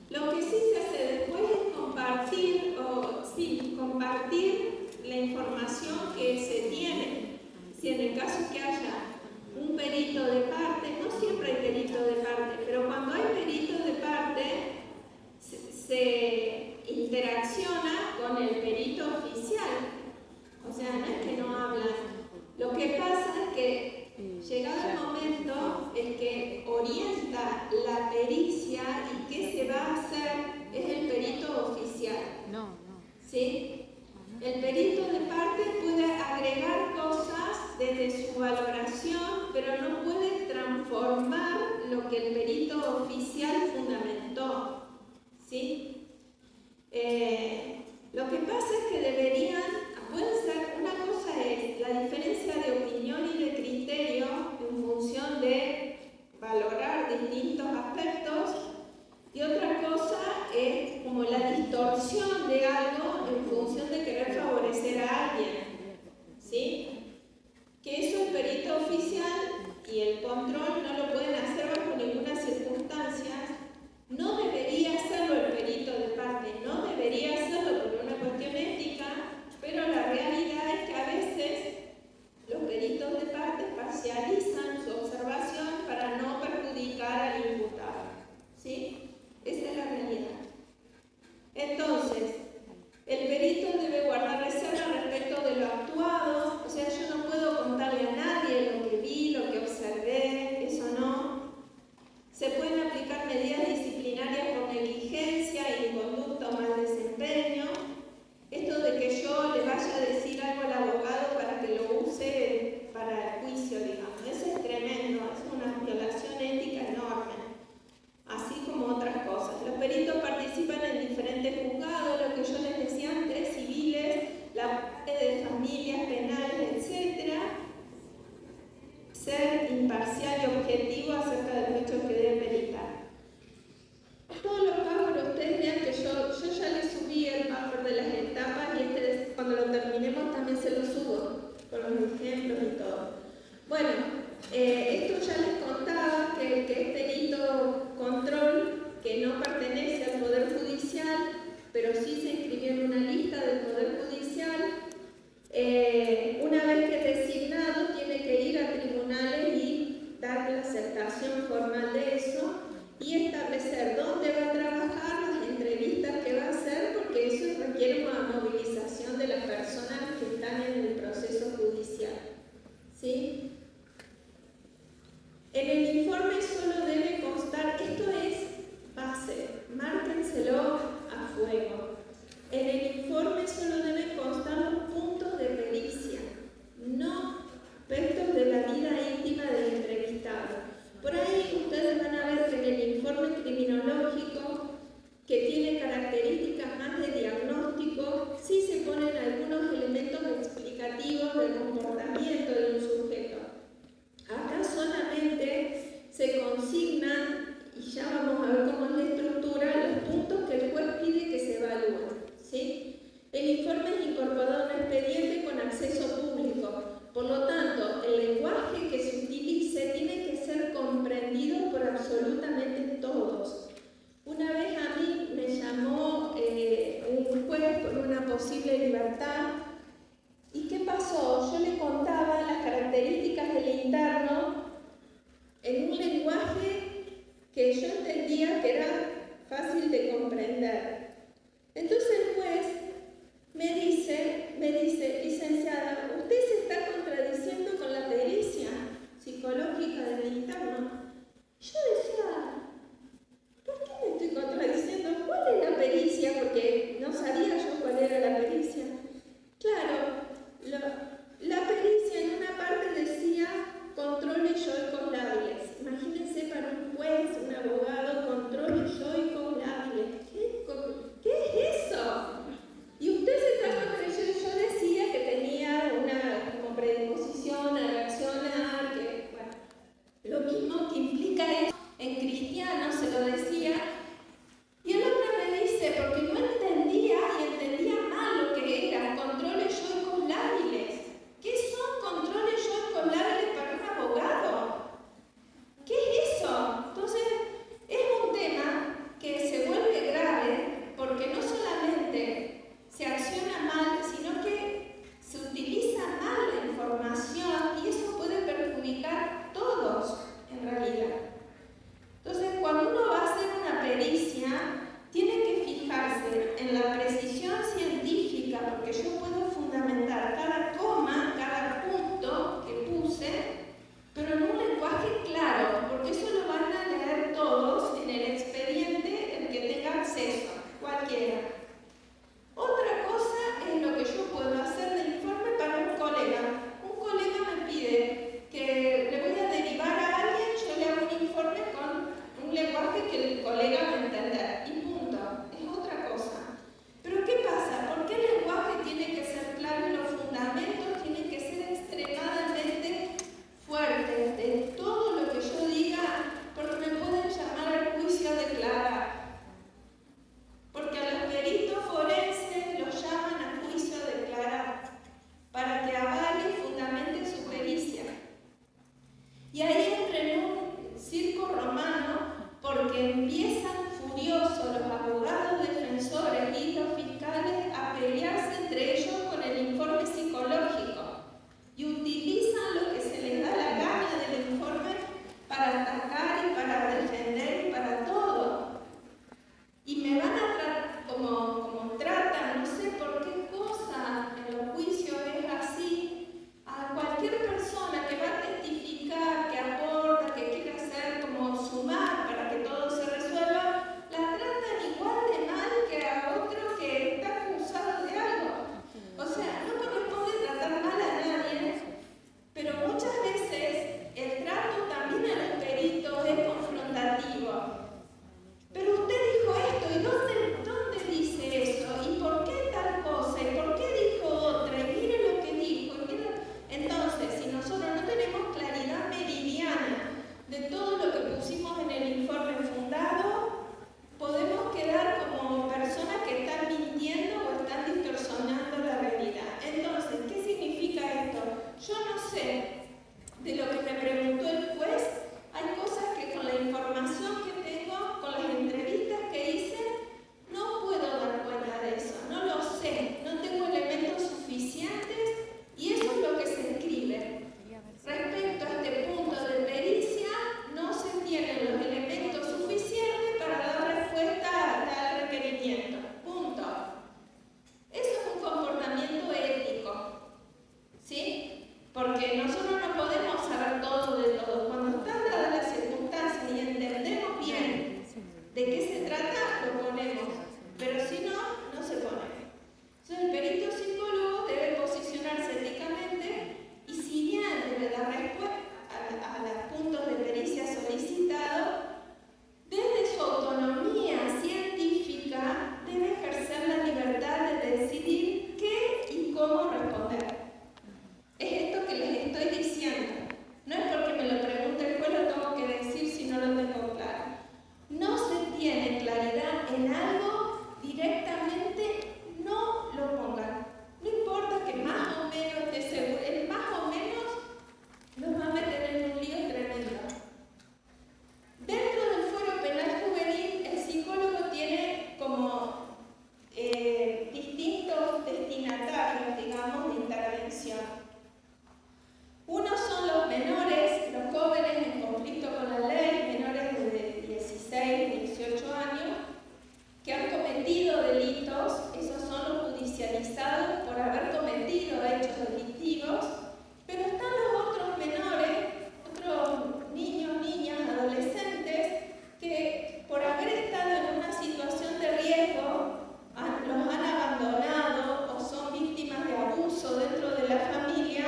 Lo que sí se hace después es compartir la información que se tiene. Si en el caso que haya un perito de parte, no siempre hay perito de parte, pero cuando hay perito de parte, se interacciona con el perito oficial. O sea, no es que no hablan. Lo que pasa es que llegado el momento, el que orienta la pericia y qué se va a hacer es el perito oficial. ¿Sí? El perito de parte puede agregar cosas desde su valoración, pero no puede transformar lo que el perito oficial fundamentó. ¿Sí? Lo que pasa es que pueden ser, una cosa es la diferencia de opinión y de criterio en función de valorar distintos aspectos, y otra cosa es como la distorsión de algo en función porque no solamente se acciona mal, sino que se utiliza mal la información y eso puede perjudicar a todos en realidad. Entonces, cuando uno va a hacer una pericia, tiene que fijarse en la precisión científica, porque yo puedo fundamentar cada coma, cada punto que puse, pero en un lenguaje claro, porque eso lo van a leer todos en el expediente, el que tenga acceso, cualquiera. Otra cosa es lo que yo puedo hacer del informe para un colega. Un colega me pide que le voy a derivar a alguien, yo le hago un informe con un lenguaje que el colega va a entender. Y punto. Es otra cosa. Pero ¿qué pasa? ¿Por qué el lenguaje tiene que ser claro y los fundamentos tienen que ser extremadamente fuertes de todo lo que yo diga? Porque me pueden llamar al juicio a declarar. Porque a los peritos forenses los llaman a juicio a declarar para que avale y fundamente su pericia. Y ahí entra en un circo romano porque empiezan furiosos los abogados defensores y los fiscales a pelearse entre ellos con el informe psicológico y utilizan lo que se les da la gana del informe para atacar y para defender y para todo. Y me van a tratar como tratan, no sé por qué cosa en los juicios es así, a cualquier persona que va a testificar, que aporta, que quiere hacer como sumar para que todo se resuelva, la tratan igual de mal que a otro que está acusado de algo. O sea, no corresponde tratar mal a nadie, pero muchas veces el trato también a los peritos es confrontativo. Pero usted dijo esto, ¿y dónde dice eso? ¿Y por qué tal cosa? ¿Y por qué dijo otra? Y mire lo que dijo. Entonces, si nosotros no tenemos claridad meridiana de todo lo que pusimos en el informe fundado, podemos quedar como personas que están mintiendo o están distorsionando la realidad. Entonces, ¿qué significa esto? Yo no sé de lo que me preguntó el juez. Hay cosas que con la información que tengo, con las entrevistas que hice, no puedo dar cuenta de eso, no lo sé, no tengo elementos suficientes y eso es lo que se escribe. Respecto a este punto de pericia, no se tienen los elementos suficientes para dar respuesta al requerimiento. Punto. Eso es un comportamiento ético, ¿sí? Porque nosotros no podemos saber todo de todo. Cuando están dadas las circunstancias y entendemos bien de qué se trata, lo ponemos. Pero si no, no se pone. Entonces el perito psicólogo debe posicionarse éticamente y si bien debe dar respuesta a los puntos de pericia solicitados, desde su autonomía científica debe ejercer la libertad de decidir qué y cómo responder. Es esto que les estoy diciendo. No es porque me lo pregunte el juez, lo tengo que decir si no lo tengo claro. No se tiene claridad en algo, directamente no lo pongan. No importa que más o menos esté seguro, el más o menos nos va a meter en un lío tremendo. Dentro del fuero penal juvenil, el psicólogo tiene como distintos destinatarios, digamos, de intervención. Unos son los menores, los jóvenes en conflicto con la ley, menores de 16, 18 años, que han cometido delitos, esos son los judicializados por haber cometido hechos delictivos, pero están los otros menores, otros niños, niñas, adolescentes, que por haber estado en una situación de riesgo, los han abandonado o son víctimas de abuso dentro de la familia,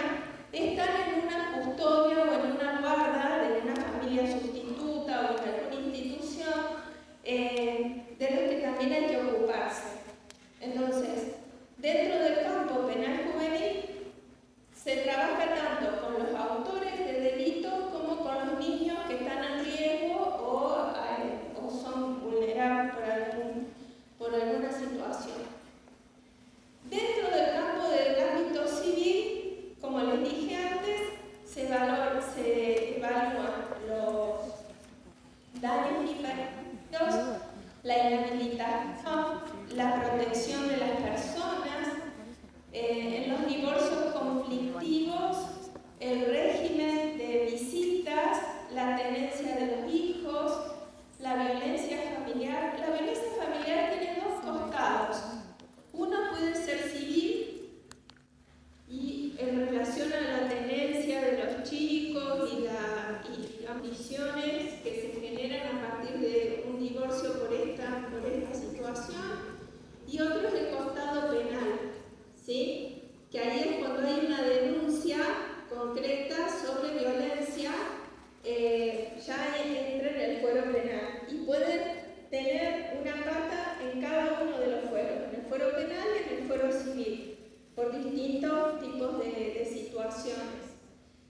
están en una custodia o en una guarda de una familia sustituta o en alguna institución de los que también hay que ocuparse. Entonces, dentro del campo penal juvenil se trabaja tanto con los autores de delitos como con los niños que están en riesgo o son vulnerables por alguna situación. Dentro del campo del ámbito civil, como les dije antes, se evalúan los daños inferiores, la inhabilitación, la protección de las personas, en los divorcios conflictivos, el régimen de visitas, la tenencia de los hijos, la violencia familiar. La violencia familiar tiene dos costados. Uno puede ser civil y en relación a la tenencia de los chicos y las visiones que se generan a partir de un divorcio por esta situación. Y otro es el costado penal, ¿sí? Que ahí es cuando hay una denuncia concreta sobre violencia, ya entra en el fuero penal y pueden tener una pata en cada uno de los fueros, en el fuero penal y en el fuero civil, por distintos tipos de situaciones.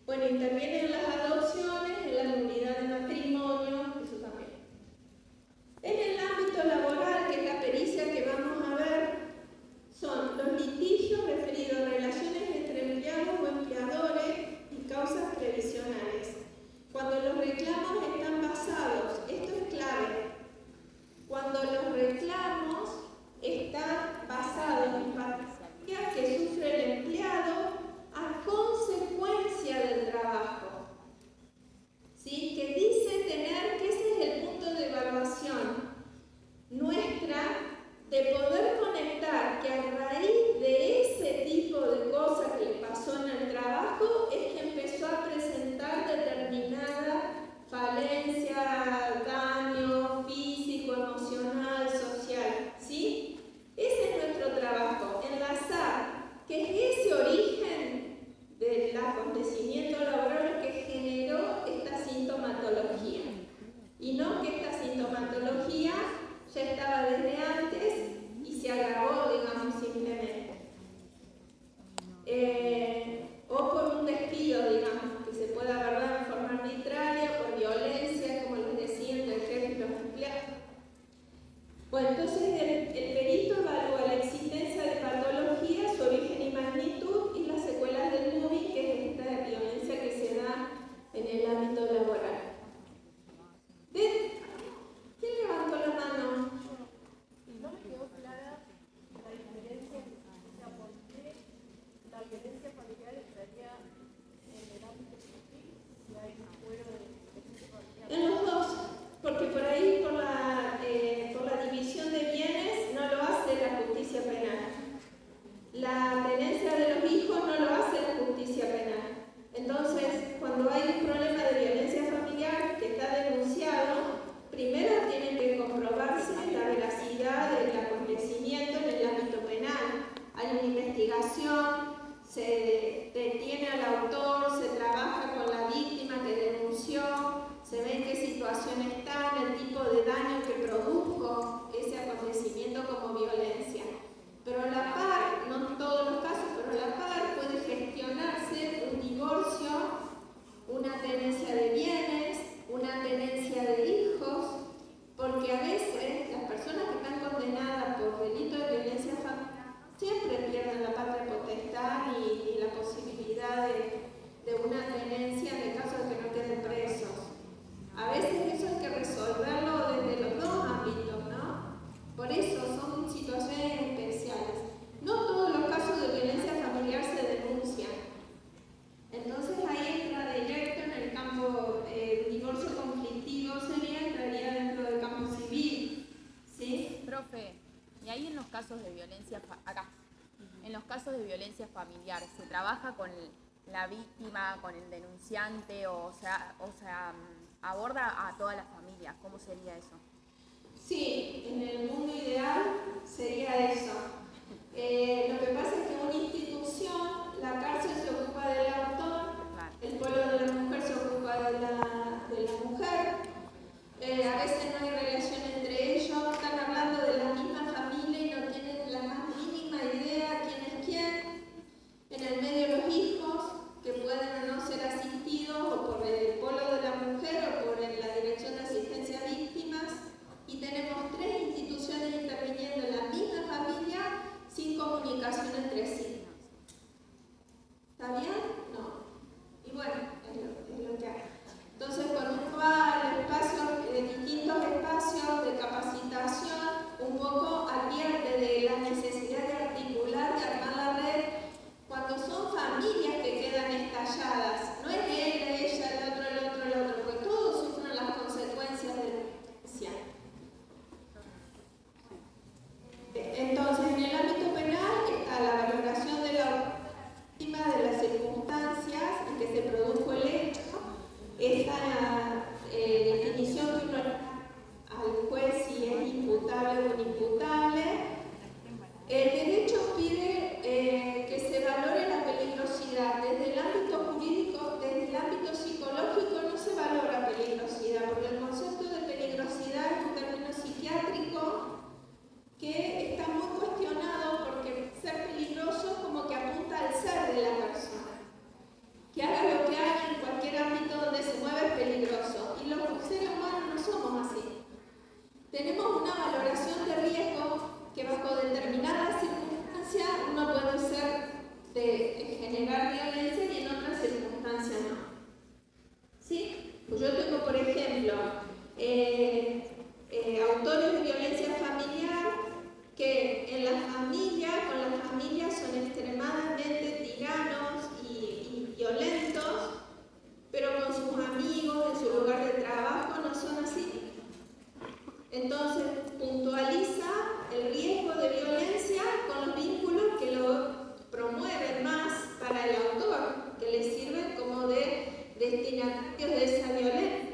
Bueno, intervienen las adopciones, en la nulidad de matrimonio, eso también. En el ámbito laboral, que es la pericia que vamos a ver, son los litigios referidos a relaciones entre empleados o empleadores y causas previsionales. Cuando los reclamos están basados, esto es clave, cuando los reclamos están basados en patologías que sufre el empleado a consecuencia del trabajo, ¿sí? Que dice tener, que ese es el punto de evaluación nuestra, de poder conectar que a raíz de ese tipo de cosas que le pasó en el trabajo es que empezó a presentar determinada falencia, daño físico, emocional, social, ¿sí? Ese es nuestro trabajo, enlazar que es ese origen del acontecimiento laboral que generó esta sintomatología y no que esta sintomatología ya estaba desde antes y se agravó, digamos, simplemente. O por un despido, digamos, que se pueda agarrar de forma arbitraria, por violencia, como les decía, entre el jefe y los empleados. Bueno, entonces el perito evalúa la existencia de patología, su origen y magnitud y las secuelas del moving, que es esta violencia que se da en el ámbito laboral. ¿Quién levantó la mano? No me quedó clara la diferencia, o sea, por qué la violencia familiar estaría en el ámbito civil si hay un fuero de violencia familiar. En los dos, porque por ahí, por la división de bienes, no lo hace la justicia penal. La tenencia de los hijos no lo hace la justicia penal. Entonces, cuando hay un problema de violencia familiar que está denunciado, primero tiene que comprobarse la veracidad del acontecimiento en el ámbito penal. Hay una investigación, se detiene al autor, se trabaja con la víctima que denunció, se ve en qué situación está, el tipo de daño que produjo ese acontecimiento como violencia. Pero a la par, no en todos los casos, pero a la par puede gestionarse un divorcio, una tenencia de bienes, una tenencia de hijos, porque a veces las personas que están condenadas por delito de violencia familiar siempre pierden la patria potestad y la posibilidad de una tenencia en el caso de que no queden presos. A veces eso hay que resolverlo desde los dos ámbitos, ¿no? Por eso son situaciones especiales. No todos los casos de violencia familiar se denuncian. Entonces ahí entra directo en el campo divorcio conflictivo, entraría dentro del campo civil, ¿sí? Profe, y ahí en los casos de violencia, en los casos de violencia familiar, ¿se trabaja con la víctima, con el denunciante, o sea, aborda a toda la familia? ¿Cómo sería eso? Sí, en el mundo ideal sería eso. Lo que pasa es que una institución, la cárcel se ocupa del autor, el polo de la mujer se ocupa de la mujer, a veces no hay relación entre ellos, están hablando de la misma familia y no tienen la más mínima idea quién es quién. En el medio los hijos, que pueden o no ser asistidos o por el polo de la mujer o por la Dirección de Asistencia a Víctimas, y tenemos tres inimputable. El derecho pide que se valore la peligrosidad. Desde el ámbito jurídico, desde el ámbito psicológico no se valora peligrosidad, porque el concepto de peligrosidad es un término psiquiátrico que está muy cuestionado porque ser peligroso como que apunta al ser de la persona. Que haga lo que haga en cualquier ámbito donde se mueve es peligroso. Y los seres humanos no somos así. Tenemos una valoración de riesgo que bajo determinadas circunstancias uno puede ser de generar violencia y en otras circunstancias no. ¿Sí? Pues yo tengo, por ejemplo, autores de violencia familiar que en la familia, con la familia son extremadamente tiranos y violentos, pero con sus amigos, en su lugar de trabajo, no son así. Entonces, puntualiza el riesgo de violencia con los vínculos que lo promueven más para el autor, que le sirven como de destinatarios de esa violencia,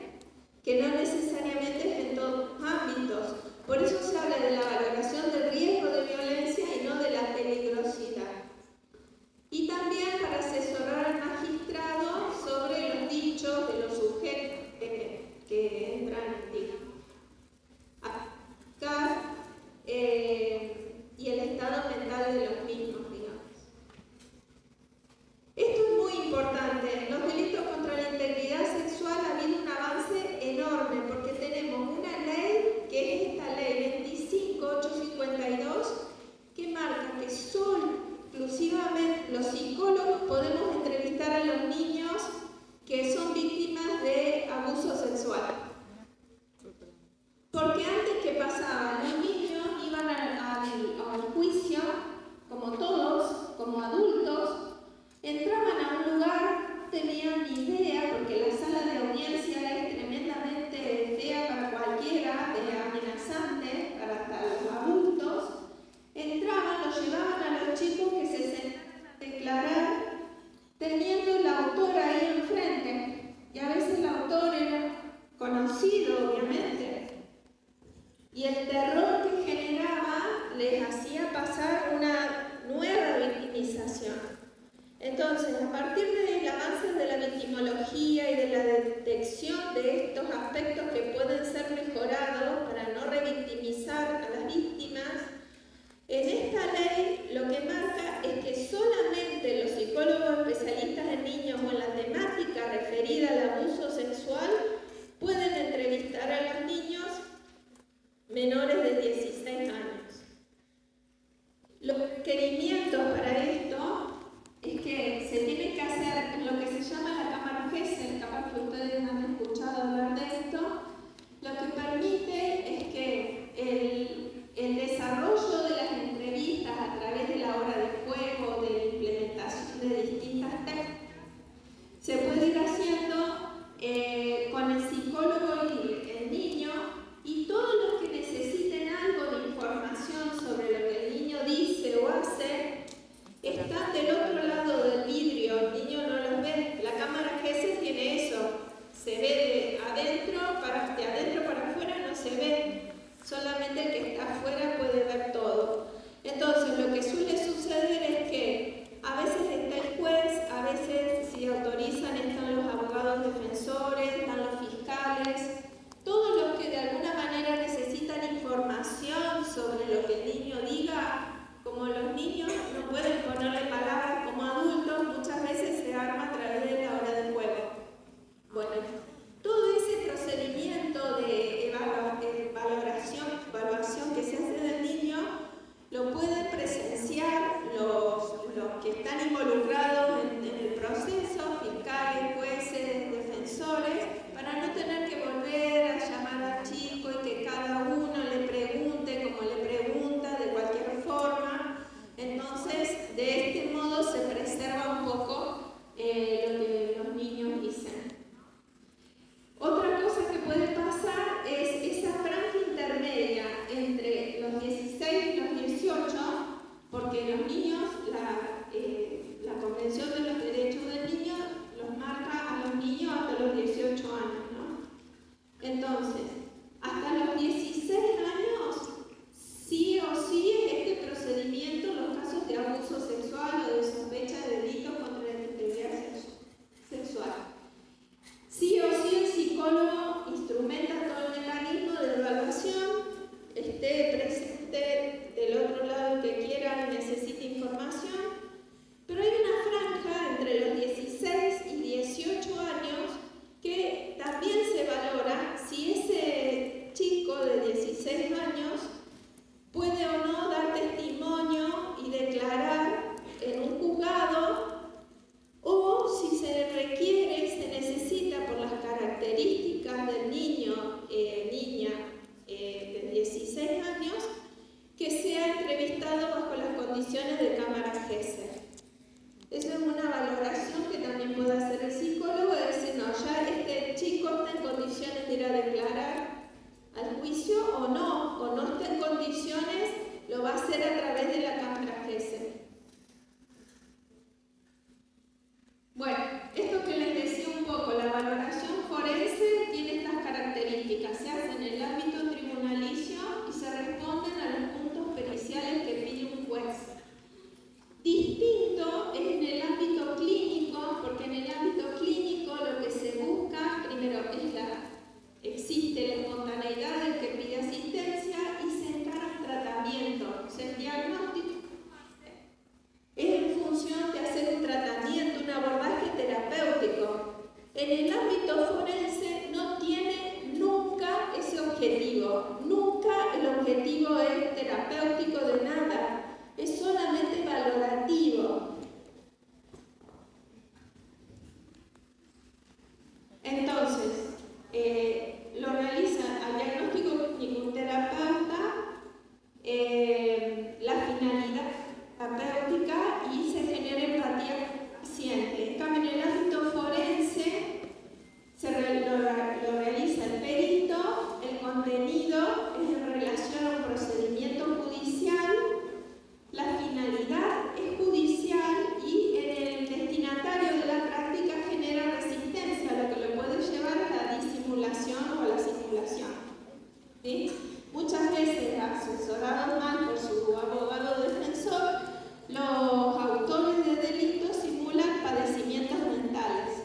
que no necesariamente es en todos los ámbitos. Por eso se habla de la valoración del riesgo de violencia y no de la peligrosidad. Y también para asesorar al magistrado sobre los dichos de los sujetos que entran, digamos, y el estado mental de los mismos, digamos. Esto es muy importante. En los delitos contra la integridad sexual ha habido un avance enorme porque tenemos una ley, que es esta ley 25852, que marca que solo exclusivamente los psicólogos podemos entrevistar a los niños que son víctimas de abuso sexual. Porque antes, ¿qué pasaba? Los niños iban al juicio, como todos, como adultos, entraban a un lugar, no tenían ni idea, porque la sala de audiencia es tremendamente fea para cualquiera, amenazante para hasta los adultos. Entraban, los llevaban a los chicos que se sentaban a declarar, teniendo el autor ahí enfrente. Y a veces el autor era conocido, obviamente. Y el terror que generaba les hacía pasar una nueva victimización. Entonces, a partir del avance de la victimología y de la detección de estos aspectos que pueden ser mejorados para no revictimizar a las víctimas, en esta ley lo que marca es que solamente los psicólogos especialistas en niños o en la temática referida al abuso sexual pueden entrevistar a los niños menores de 16 años. Los requerimientos para esto es que se tiene que hacer lo que se llama la cámara GESEL, capaz que ustedes han escuchado hablar de esto. Lo que permite es que el desarrollo de las entrevistas a través de la hora de juego, de la implementación de distintas técnicas, se puede ir haciendo con el psicólogo y el niño, y todos los que necesiten algo de información sobre lo que el niño dice o hace están del otro lado del vidrio. El niño no los ve. La cámara GESEL tiene eso, se ve de adentro para afuera, no se ve, solamente el que está afuera puede ver todo. Entonces lo que suele suceder es que a veces está el juez, a veces si autorizan están los abogados defensores, están los fiscales, todos los que de alguna manera necesitan información sobre lo que el niño diga. Como los niños no pueden ponerle palabras como adultos, muchas veces se arma a través de la hora del juego. Bueno, todo ese procedimiento de evaluación que se hace del niño lo pueden presenciar los que están involucrados en el proceso, fiscales, jueces, defensores, para no tener que volver a llamar al chico y que cada uno le pregunte como le preguntan lo va a hacer a través de la Cámara GESE. Bueno, esto que les decía un poco, la valoración forense tiene estas características. Se hace en el ámbito tribunalicio y se responden a los puntos periciales que pide un juez. Distinto es en el ámbito clínico, porque en el ámbito clínico lo que se busca, primero, existe la espontaneidad del que pide asistencia y se encara el tratamiento. O sea, el diagnóstico es en función de hacer un tratamiento, un abordaje terapéutico. En el ámbito forense no tiene nunca ese objetivo. Nunca el objetivo es terapéutico de nada. Es solamente valorativo. Entonces, lo realiza al diagnóstico clínico un terapeuta, la finalidad terapéutica y se genera empatía con el paciente. En cambio, en el ámbito forense lo realiza el perito, el contenido es en relación a un procedimiento judicial, la finalidad es judicial y en el destinatario de la práctica genera resistencia, lo que lo puede llevar a la disimulación o a la simulación. ¿Sí? Muchas veces, asesorados mal por su abogado defensor, los autores de delitos simulan padecimientos mentales.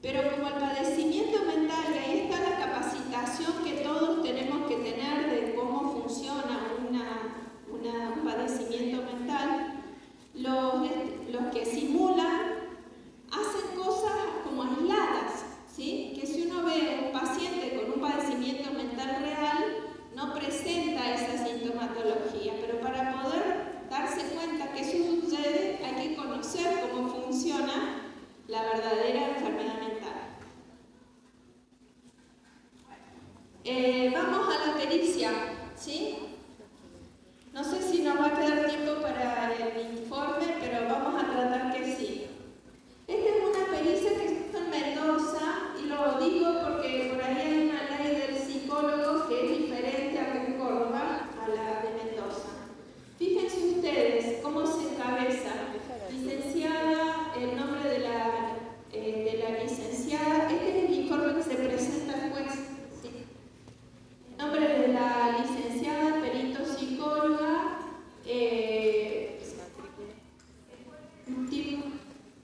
Pero como el padecimiento mental, y ahí está la capacitación que todos tenemos que tener de cómo funciona un padecimiento mental, los que simulan hacen cosas como aisladas, ¿sí? Que si uno ve a un paciente con un padecimiento mental real, no presenta esa sintomatología, pero para poder darse cuenta que eso sucede, hay que conocer cómo funciona la verdadera enfermedad mental. Vamos a la pericia, ¿sí? No sé si nos va a quedar tiempo para el informe, pero vamos a tratar que sí. Esta es una pericia que se hizo en Mendoza, y lo digo porque por ahí hay una ley del psicólogo que es diferente acá en Córdoba a la de Mendoza. Fíjense ustedes cómo se encabeza. Licenciada, el nombre de la licenciada, este es el informe que se presenta al juez. ¿Sí? Nombre de la licenciada, perito psicóloga,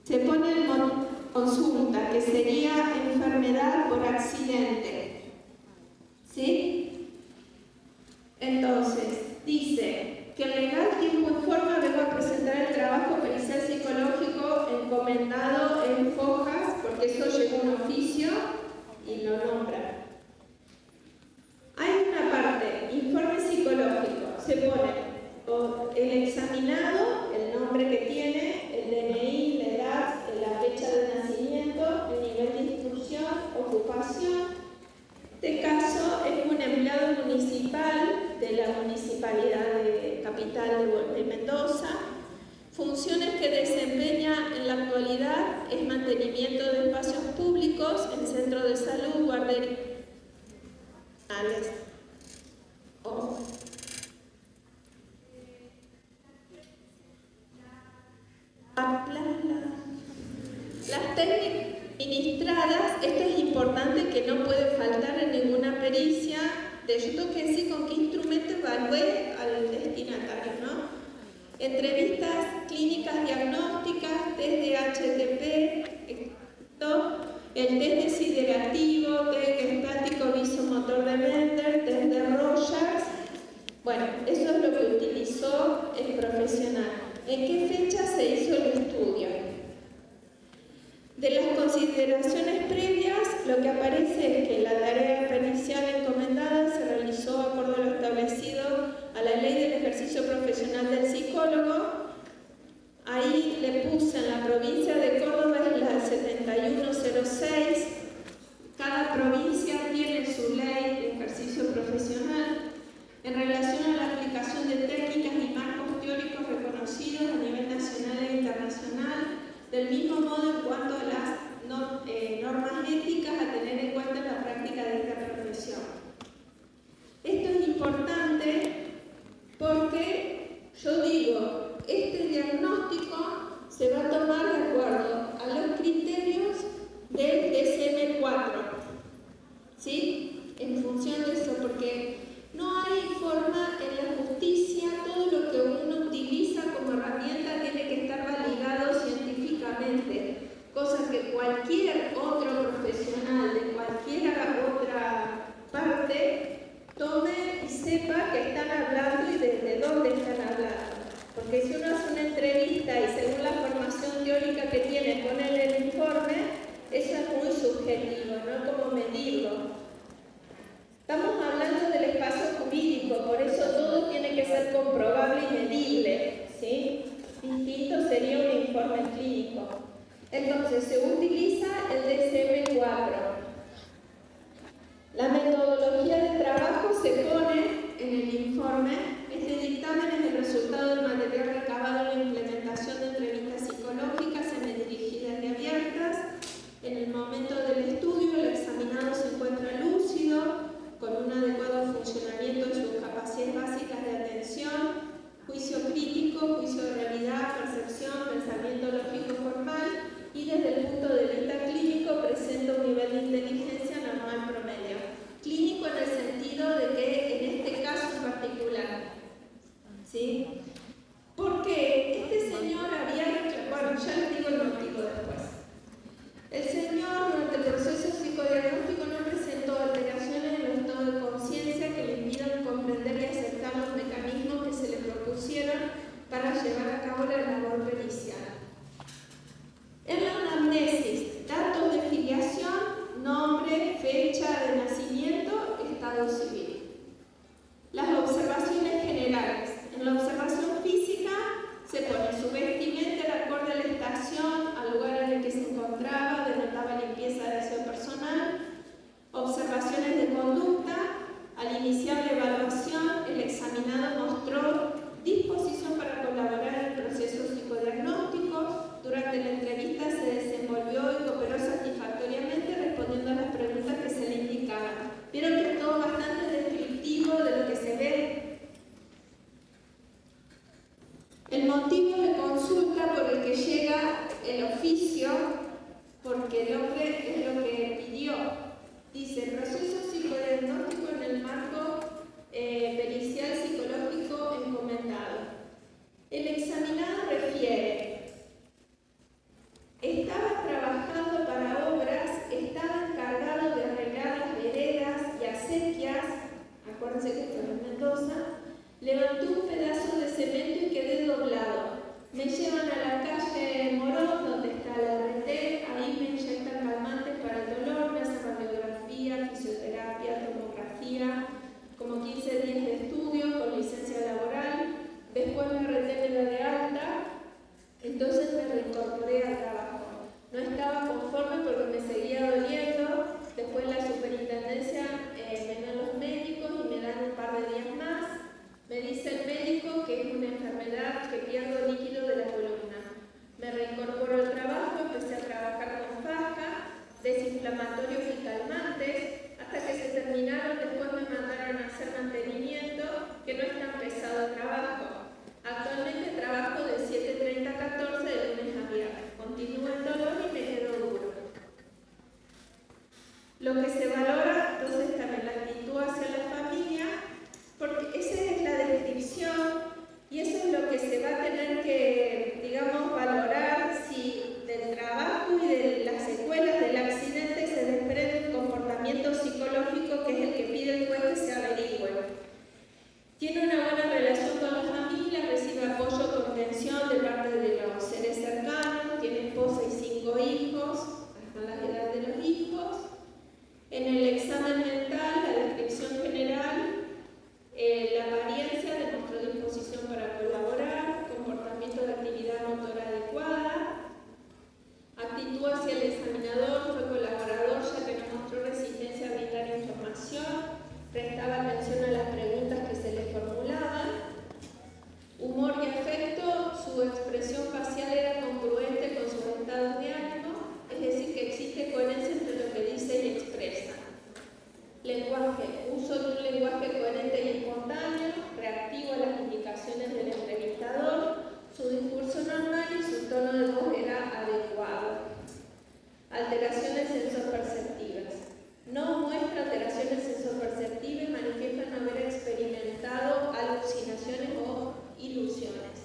se pone el consulta, que sería enfermedad por accidente. ¿Sí? Entonces, dice que en legal tiempo y forma vengo a presentar el trabajo pericial psicológico encomendado en Fojas, porque eso llegó un oficio y lo nombra. Hay una parte, informe psicológico, se pone el examinado, el nombre que tiene, el DNI, la edad, la fecha de nacimiento, el nivel de instrucción, ocupación. En este caso es un empleado municipal de la Municipalidad de Capital de Mendoza. Funciones que desempeña en la actualidad es mantenimiento de espacios públicos, en centros de salud, guarderías. Las técnicas administradas, esto es importante que no puede faltar en ninguna pericia. Yo tengo que decir con qué instrumento evalué al destinatario, ¿no? Entrevistas clínicas diagnósticas, test de HTP, el test desiderativo, test estático visomotor de Mender, test de Rogers. Bueno, eso es lo que utilizó el profesional. ¿En qué fecha se hizo el estudio? De las consideraciones previas, lo que aparece es que la tarea pericial encomendada se realizó acorde a lo establecido a la ley del ejercicio profesional del psicólogo. Ahí le puse en la provincia de Córdoba, es la 7106. Cada provincia tiene su ley de ejercicio profesional en relación a la aplicación de técnicas y marcos teóricos reconocidos a nivel nacional e internacional, del mismo modo en cuanto a las normas éticas a tener en cuenta en la práctica de esta profesión. Esto es importante porque informe clínico. Entonces se utiliza el DSM-4. La metodología de trabajo se pone en el informe. Este dictamen es el resultado del material recabado en la implementación de entrevistas psicológicas semidirigidas y abiertas. En el momento del estudio, el examinado se encuentra lúcido, con un adecuado funcionamiento de sus capacidades básicas de atención, juicio crítico, juicio de realidad, percepción, pensamiento lógico formal, y desde el punto de vista clínico presenta un nivel de inteligencia normal promedio. Clínico en el sentido de que en este caso en particular, ¿sí? Porque este señor había, bueno, ya les digo el motivo después. El señor durante el proceso psicodiagnóstico no presentó alteraciones en el estado de conciencia que le impidan comprender y aceptar los mecanismos que se le propusieron para llevar a cabo la labor pericial. En la anamnesis, datos de filiación, nombre, fecha de nacimiento, estado civil. Las observaciones generales. En la observación física se pone su vestimenta de acuerdo a la estación, al lugar en el que se encontraba, denotaba limpieza de aseo personal. Observaciones de conducta. Al iniciar la evaluación, el examinado mostró disposición para colaborar en el proceso psicodiagnóstico. Durante la entrevista se desenvolvió y cooperó satisfactoriamente respondiendo a las preguntas que se le indicaban. Vieron que es todo bastante descriptivo de lo que se ve. El motivo de consulta por el que llega el oficio, porque el hombre es lo que pidió. Dice, proceso psicodiagnóstico en el marco pericial psicológico encomendado. El examinado refiere, estaba trabajando para obras, estaba encargado de arreglar las veredas y acequias, acuérdense que esto es en Mendoza, levanté un pedazo de cemento y quedé doblado. Me llevan a la calle Morón, donde está la RT, ahí me inyectan calmantes para el dolor, me hacen radiografía, fisioterapia, tomografía, como 15 días de estudio con licencia laboral. Después me RT me da de alta, entonces me reincorporé al trabajo. No estaba conforme porque me seguía doliendo. Después la superintendencia me dan los médicos y me dan un par de días más. Me dice el médico que es una enfermedad que pierdo líquido de la columna. Me reincorporo al trabajo, empecé a trabajar con faja, desinflamatorios y calmantes, hasta que se terminaron. Después me mandaron a hacer mantenimiento, que no es tan pesado el trabajo. Actualmente trabajo de 7:30 a 14 de lunes a viernes. Continúa el dolor y me quedo duro. Lo que se valora, entonces, también la actitud hacia la familia, porque esa es la descripción y eso es lo que se va a tener que, digamos, valorar si del trabajo y de las secuelas del accidente se desprende un comportamiento psicológico que es el que pide el juez que se averigüe. Tiene una buena relación con la familia, recibe apoyo, contención de parte de los seres cercanos, tiene esposa y 5 hijos, hasta la edad de los hijos. En el examen mental, la descripción general, la apariencia demostró disposición para colaborar, comportamiento de actividad motora adecuada, actitud hacia el examinador, fue colaborador ya que no mostró resistencia a brindar información, prestaba atención a las preguntas que se le formulaban, humor y afecto, su expresión facial era congruente con sus estados de ánimo, es decir, que existe coherencia entre lo que dice y expresa. Lenguaje, uso de un lenguaje coherente y espontáneo, reactivo a las indicaciones del entrevistador, su discurso normal y su tono de voz era adecuado. Alteraciones sensoperceptivas. No muestra alteraciones sensoperceptivas y manifiesta no haber experimentado alucinaciones o ilusiones.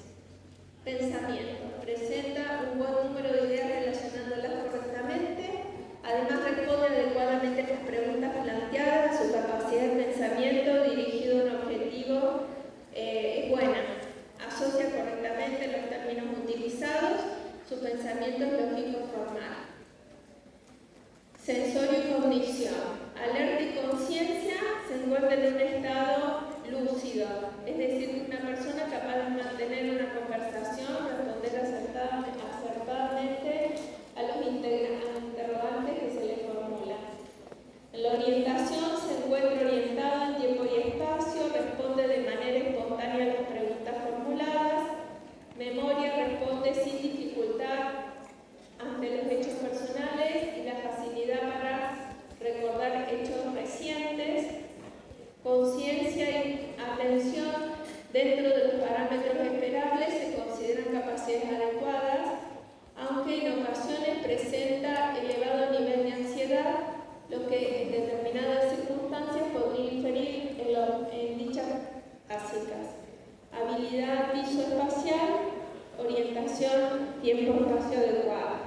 Pensamiento. Presenta un buen número de ideas relacionándolas correctamente. Además, responde adecuadamente a las preguntas planteadas. Su capacidad de pensamiento dirigido a un objetivo es buena. Asocia correctamente los términos utilizados. Su pensamiento es lógico formal. Sensorio y cognición. Alerta y conciencia se encuentra en un estado lúcido, es decir, una persona capaz de mantener una conversación, responder acertadamente Dentro de los parámetros esperables se consideran capacidades adecuadas, aunque en ocasiones presenta elevado nivel de ansiedad, lo que en determinadas circunstancias podría inferir en dichas básicas: habilidad visoespacial, orientación, tiempo-espacio adecuado.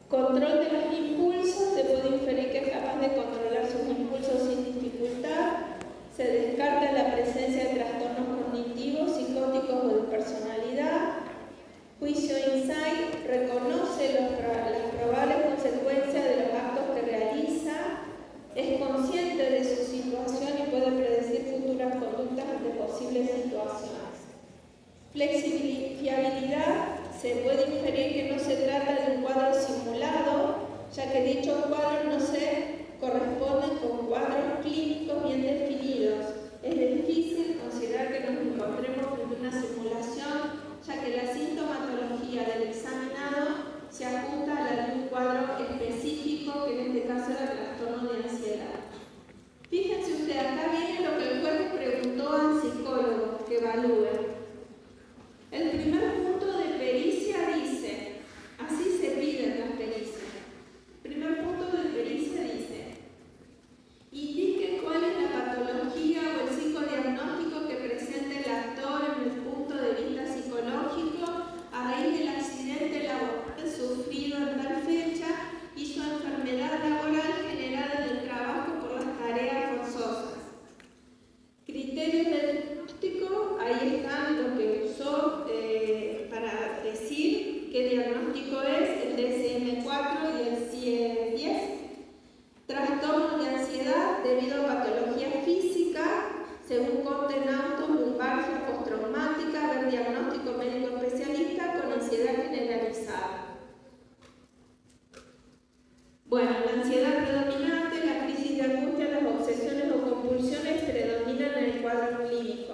Control de los impulsos, se puede inferir que es capaz de controlar sus impulsos sin dificultad. Se descarta la presencia de trastornos cognitivos, psicóticos o de personalidad. Juicio insight, reconoce las probables consecuencias de los actos que realiza, es consciente de su situación y puede predecir futuras conductas ante posibles situaciones. Flexibilidad, se puede inferir que no se trata de un cuadro simulado, ya que dichos cuadros no se corresponden con cuadros clínicos bien definidos. Es difícil considerar que nos encontremos frente a una simulación, ya que la sintomatología del examinado se ajusta a la de un cuadro específico, que en este caso era el trastorno de ansiedad. Fíjense ustedes, acá viene lo que el juez preguntó al psicólogo que evalúe. El primer punto de pericia dice, así se piden las pericias. El primer punto de pericia dice: indique cuál es la patología o el psicodiagnóstico que presenta el actor en el punto de vista psicológico a raíz del accidente laboral sufrido en tal fecha y su enfermedad laboral generada en el trabajo por las tareas forzosas. Criterios de diagnóstico, ahí están lo que usó para decir qué diagnóstico es, el DSM-4 y el CIE-10. Trastornos de ansiedad debido a patología física, según Cortenauto, lumbalgia postraumática, ver diagnóstico médico especialista con ansiedad generalizada. Bueno, la ansiedad predominante, la crisis de angustia, las obsesiones o compulsiones predominan en el cuadro clínico.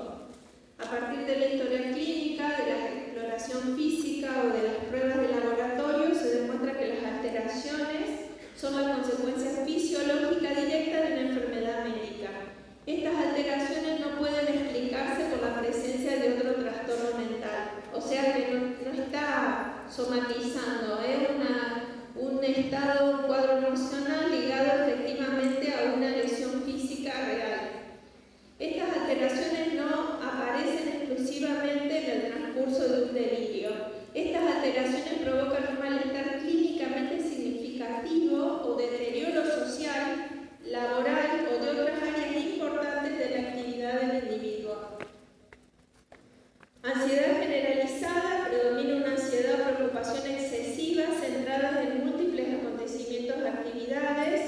A partir de la historia clínica, de la exploración física o de las pruebas de laboratorio, se demuestra que las alteraciones son la consecuencia fisiológica directa de una enfermedad médica. Estas alteraciones no pueden explicarse por la presencia de otro trastorno mental, o sea que no está somatizando, es un estado, un cuadro emocional ligado efectivamente a una lesión física real. Estas alteraciones no aparecen exclusivamente en el transcurso de un delirio. Estas alteraciones provocan un malestar clínicamente significativo o deterioro social, laboral o de otras áreas importantes de la actividad del individuo. Ansiedad generalizada, predomina una ansiedad o preocupación excesiva centradas en múltiples acontecimientos o actividades,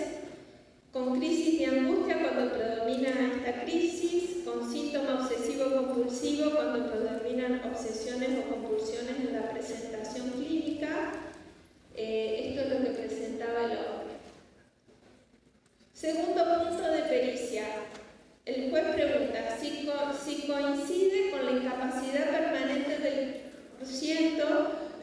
con crisis de angustia cuando predomina esta crisis, con síntoma obsesivo-compulsivo cuando predominan obsesiones o compulsiones en la presentación clínica. Esto es lo que presentaba el hombre. Segundo punto de pericia. El juez pregunta si coincide con la incapacidad permanente del paciente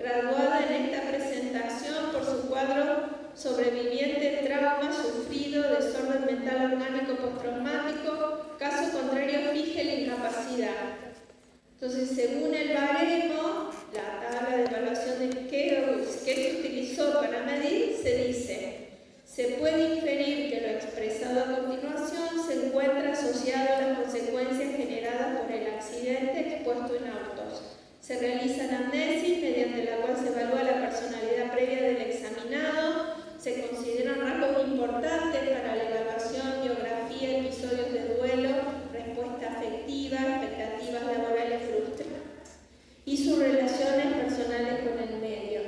graduada en esta presentación por su cuadro sobreviviente, trauma sufrido, desorden mental orgánico postraumático, caso contrario fije la incapacidad. Entonces, según el baremo, la tabla de evaluación de que se utilizó para medir, se dice: se puede inferir que lo expresado a continuación se encuentra asociado a las consecuencias generadas por el accidente expuesto en autos. Se realiza anamnesis, mediante la cual se evalúa la personalidad previa del examinado. Se consideran rasgos importantes para la evaluación: biografía, episodios de duelo, respuesta afectiva, expectativas laborales frustradas y sus relaciones personales con el medio.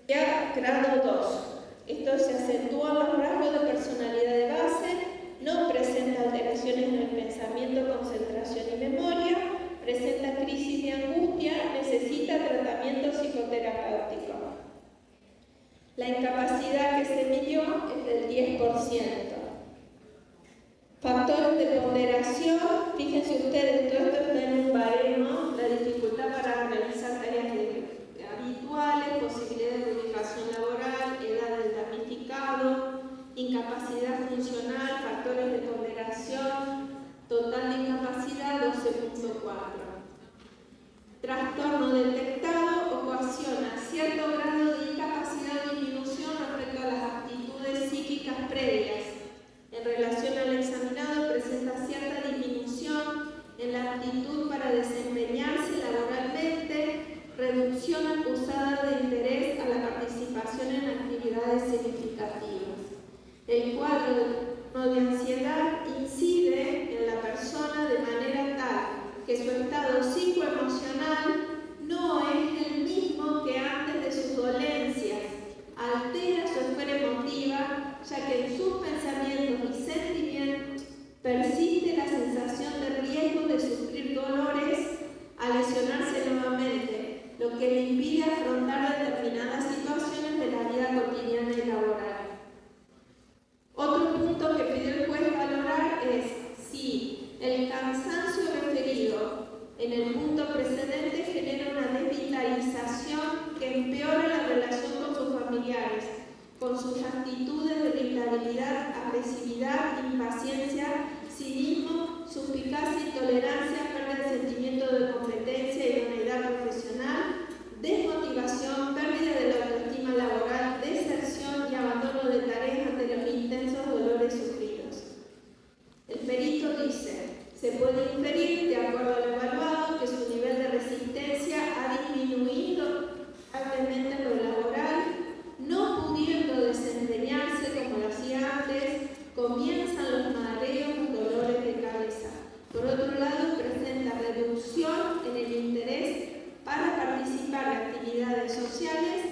Ya, grado 2. Esto se acentúan los rasgos de personalidad de base, no presenta alteraciones en el pensamiento, concentración y memoria, presenta crisis de angustia, necesita tratamiento psicoterapéutico. La incapacidad que se midió es del 10%. Factores de ponderación, fíjense ustedes, todo esto está en un baremo, la dificultad para realizar tareas habituales, posibilidad de ubicación laboral, edad del damnificado, incapacidad funcional, factores de ponderación, Trastorno detectado ocasiona cierto grado de incapacidad o disminución respecto a las aptitudes psíquicas previas. En relación al examinado, presenta cierta disminución en la aptitud para desempeñarse laboralmente, reducción acusada de interés a la participación en actividades significativas. El cuadro de ansiedad incide en la persona de manera tal que su estado psicoemocional no es el mismo que antes de sus dolencias, altera su esfera emotiva, ya que en sus pensamientos y sentimientos persiste la sensación de riesgo de sufrir dolores a lesionarse nuevamente, lo que le impide afrontar determinadas situaciones de la vida cotidiana y laboral. Otro punto que pidió el juez valorar es si el cansancio referido en el punto precedente genera una desvitalización que empeora la relación con sus familiares, con sus actitudes de irritabilidad, agresividad, impaciencia, cinismo, suspicacia, intolerancia, pérdida de sentimiento de competencia y idoneidad profesional, desmotivación, pérdida de la autoestima laboral, deserción y abandono de tareas ante los intensos dolores sufridos. El perito dice: se puede inferir, de acuerdo al evaluado, que su nivel de resistencia ha disminuido notablemente en lo laboral, no pudiendo desempeñarse como lo hacía antes, comienzan los mareos y dolores de cabeza. Por otro lado, presenta reducción en el interés para participar en actividades sociales,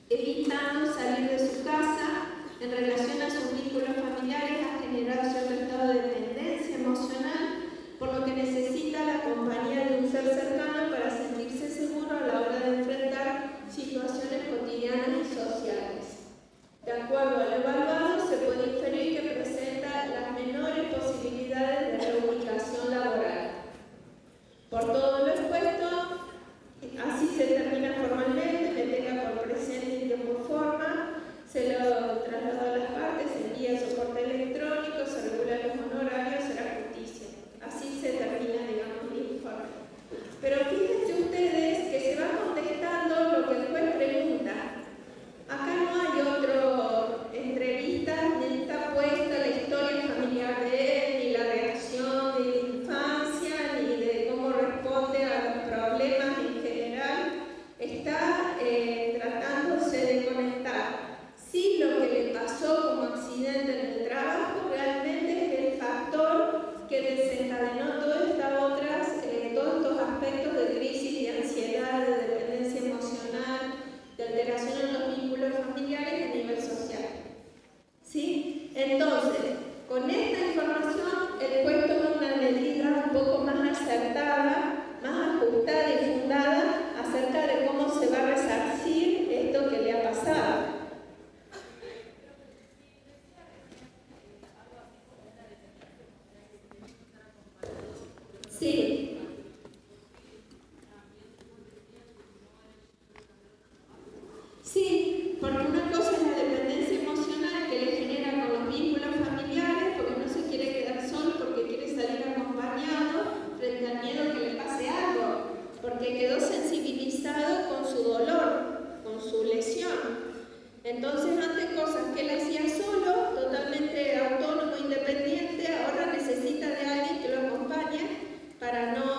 evitando salir de su casa. En relación a sus vínculos familiares, ha generado cierto estado de dependencia emocional, por lo que necesita la compañía de un ser cercano para sentirse seguro a la hora de enfrentar situaciones cotidianas y sociales. De acuerdo al evaluado, se puede inferir que presenta las menores posibilidades de reubicación laboral. Por todo lo expuesto, así se termina formalmente, me tenga por presente y por forma, se lo traslado a las partes, se envía soporte electrónico, se regulan los honorarios, será justicia. Así se termina, digamos, el informe. Pero fíjense ustedes que se va contestando lo que el juez pregunta. Acá no hay otro entrevista, ni está puesta la historia familiar de él, ni la reacción de la infancia, ni de cómo responde a los problemas en general. Está tratándose de conectar si lo que le pasó como accidente en el trabajo realmente es el factor que desencadenó todos estos aspectos de crisis, de ansiedad, de dependencia emocional, de alteración en los vínculos familiares a nivel social. ¿Sí? Entonces, con esta información, el juez toma una medida un poco más acertada, más ajustada y fundada acerca de cómo se va a resarcir esto que le ha pasado. Sí. Sí, porque una cosa es la dependencia emocional que le genera con los vínculos familiares, porque no se quiere quedar solo, porque quiere salir acompañado frente al miedo que le pase algo, porque quedó sensibilizado con su dolor, con su lesión. Entonces, antes cosas que él hacía solo, totalmente autónomo, independiente, ahora necesita de alguien que lo acompañe para no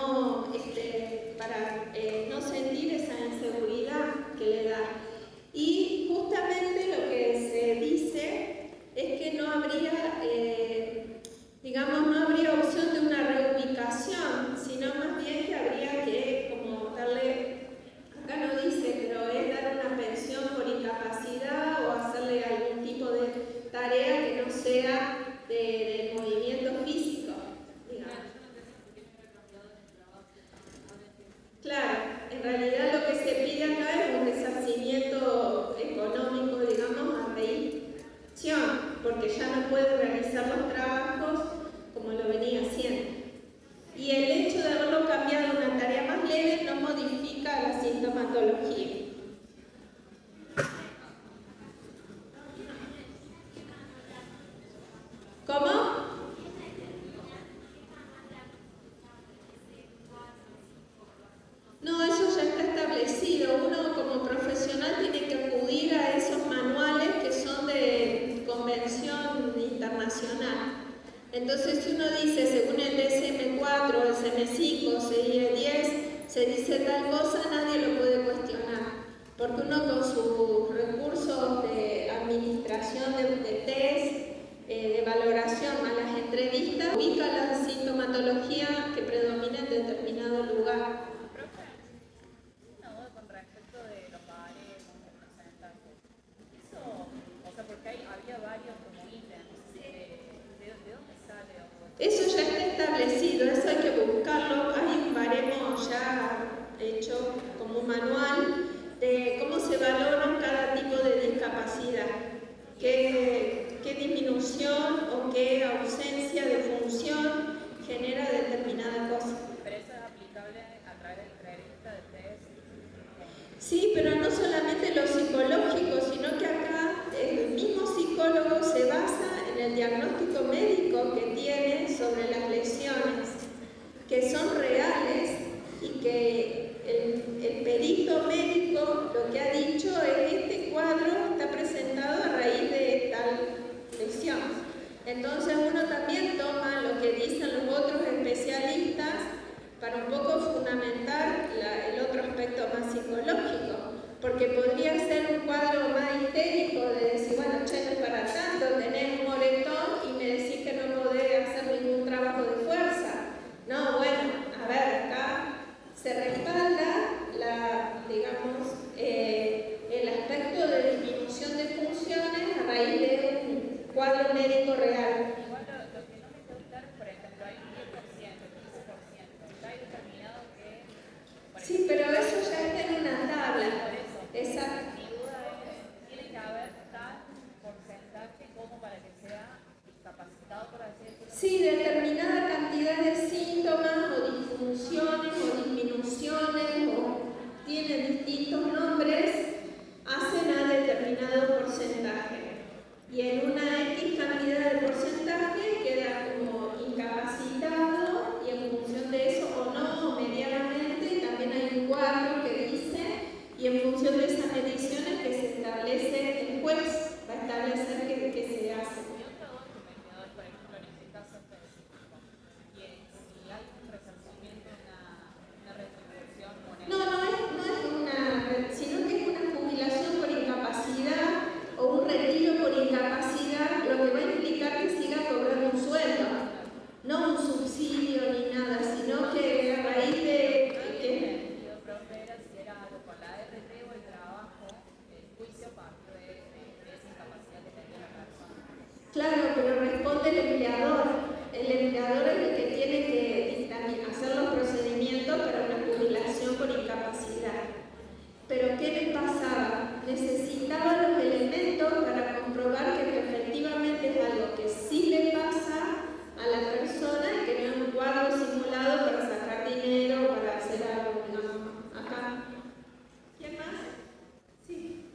se dice tal cosa, nadie lo puede cuestionar, porque uno con sus recursos de administración de test, de valoración a las entrevistas, ubica la sintomatología que predomina en determinado lugar. Profe, una duda con respecto de los baremos, los porcentajes. Eso, o sea, porque había varios como ítems. ¿De dónde sale? Eso ya está establecido, eso hay que buscarlo. Hay un baremo ya hecho como un manual de cómo se valora cada tipo de discapacidad. Qué disminución o qué ausencia de función genera determinada cosa. Pero eso es aplicable a través del crédito de test. Sí, pero no solamente lo psicológico, sino que acá el mismo psicólogo se basa en el diagnóstico médico que tiene sobre las lesiones, que son reales y que el perito médico lo que ha dicho es que este cuadro está presentado a raíz de tal lesión. Entonces uno también toma lo que dicen los otros especialistas para un poco fundamentar el otro aspecto más psicológico, porque podría ser un cuadro más histérico de decir, bueno, che, no es para tanto, tenés un moretón y me decís que no podés hacer ningún trabajo de fuerza. No, bueno, a ver, acá se respalda el aspecto de disminución de funciones a raíz de un cuadro médico real. Igual lo que no me quedó claro es, por ejemplo, hay un 10%, 15%, está ahí determinado que... Sí, pero eso ya está en una tabla. Por eso, Exacto. mi duda es, tiene que haber tal porcentaje como para que sea discapacitado, por así decirlo. Sí, determinada cantidad de síntomas o disfunciones o disminuciones o tienen distintos nombres, hacen a determinado porcentaje. Y en una X cantidad de porcentaje queda como incapacitado y en función de eso o no, medianamente, también hay un cuadro que dice, y en función de esas mediciones que se establece el juez, va a establecer qué se hace. Y otra duda que me quedó es, por ejemplo, en este caso específico, y es si hay un resarcimiento, una retribución monetaria. No es una, sino que es una jubilación por incapacidad o un retiro por incapacidad, lo que va a implicar que siga cobrando un sueldo, no un subsidio ni nada, sino que a raíz de Si era algo con la RT o el trabajo, el juicio partió de esa incapacidad que tenía la persona. Claro, pero responde el empleador. El empleador es el que tiene que hacer los procedimientos para una jubilación por incapacidad. Pero ¿qué le pasaba? Necesitaba los elementos para comprobar que efectivamente es algo que sí le pasa a la persona y que no es un cuadro simulado para sacar dinero o para hacer algo. No, acá. ¿Quién más? Sí.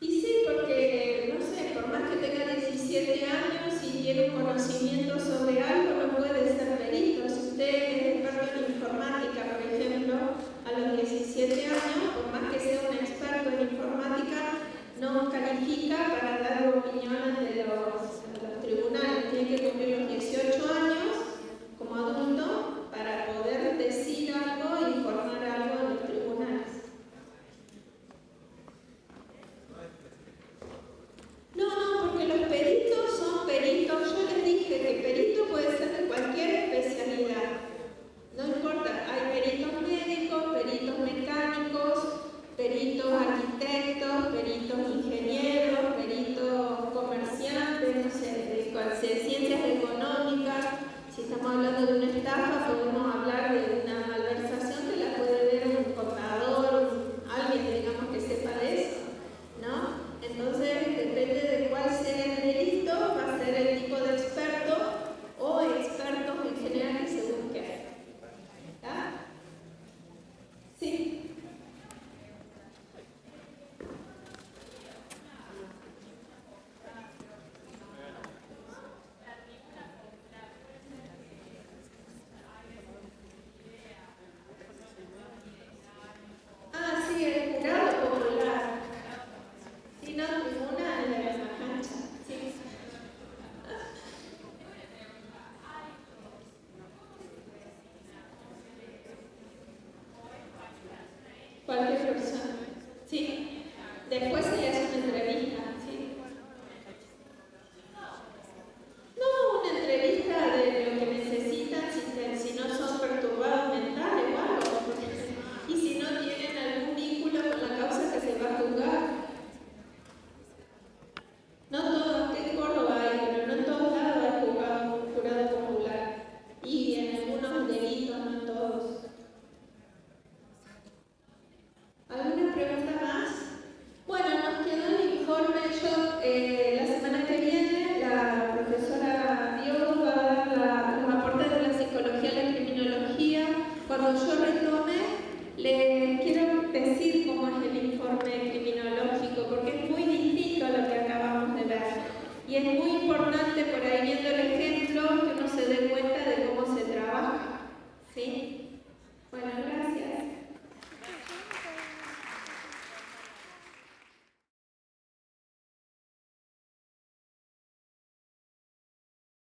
Y sí, porque, no sé, por más que tenga 17 años y tiene un conocimiento sobre algo, no puede ser perito. Si usted es experto en informática, por ejemplo, a los 17 años, por más que sea un experto en informática, no califica para dar opiniones de los tribunales. Tiene que cumplir los 18 años como adulto para poder decir algo e informar algo en los tribunales. No, porque los peritos son peritos. Yo les dije que perito puede ser de cualquier especialidad. No importa, hay peritos médicos, peritos mecánicos, peritos arquitectos, peritos ingenieros, peritos comerciantes, no sé, de ciencias económicas. Si estamos hablando de una estafa, podemos hablar de una malversación que la puede ver un contador, alguien, digamos, que sepa de eso, ¿no? Entonces, depende de cuál sea el delito, va a ser el tipo de experto o expertos en general que se busque. ¿Está? Sí. Cuando yo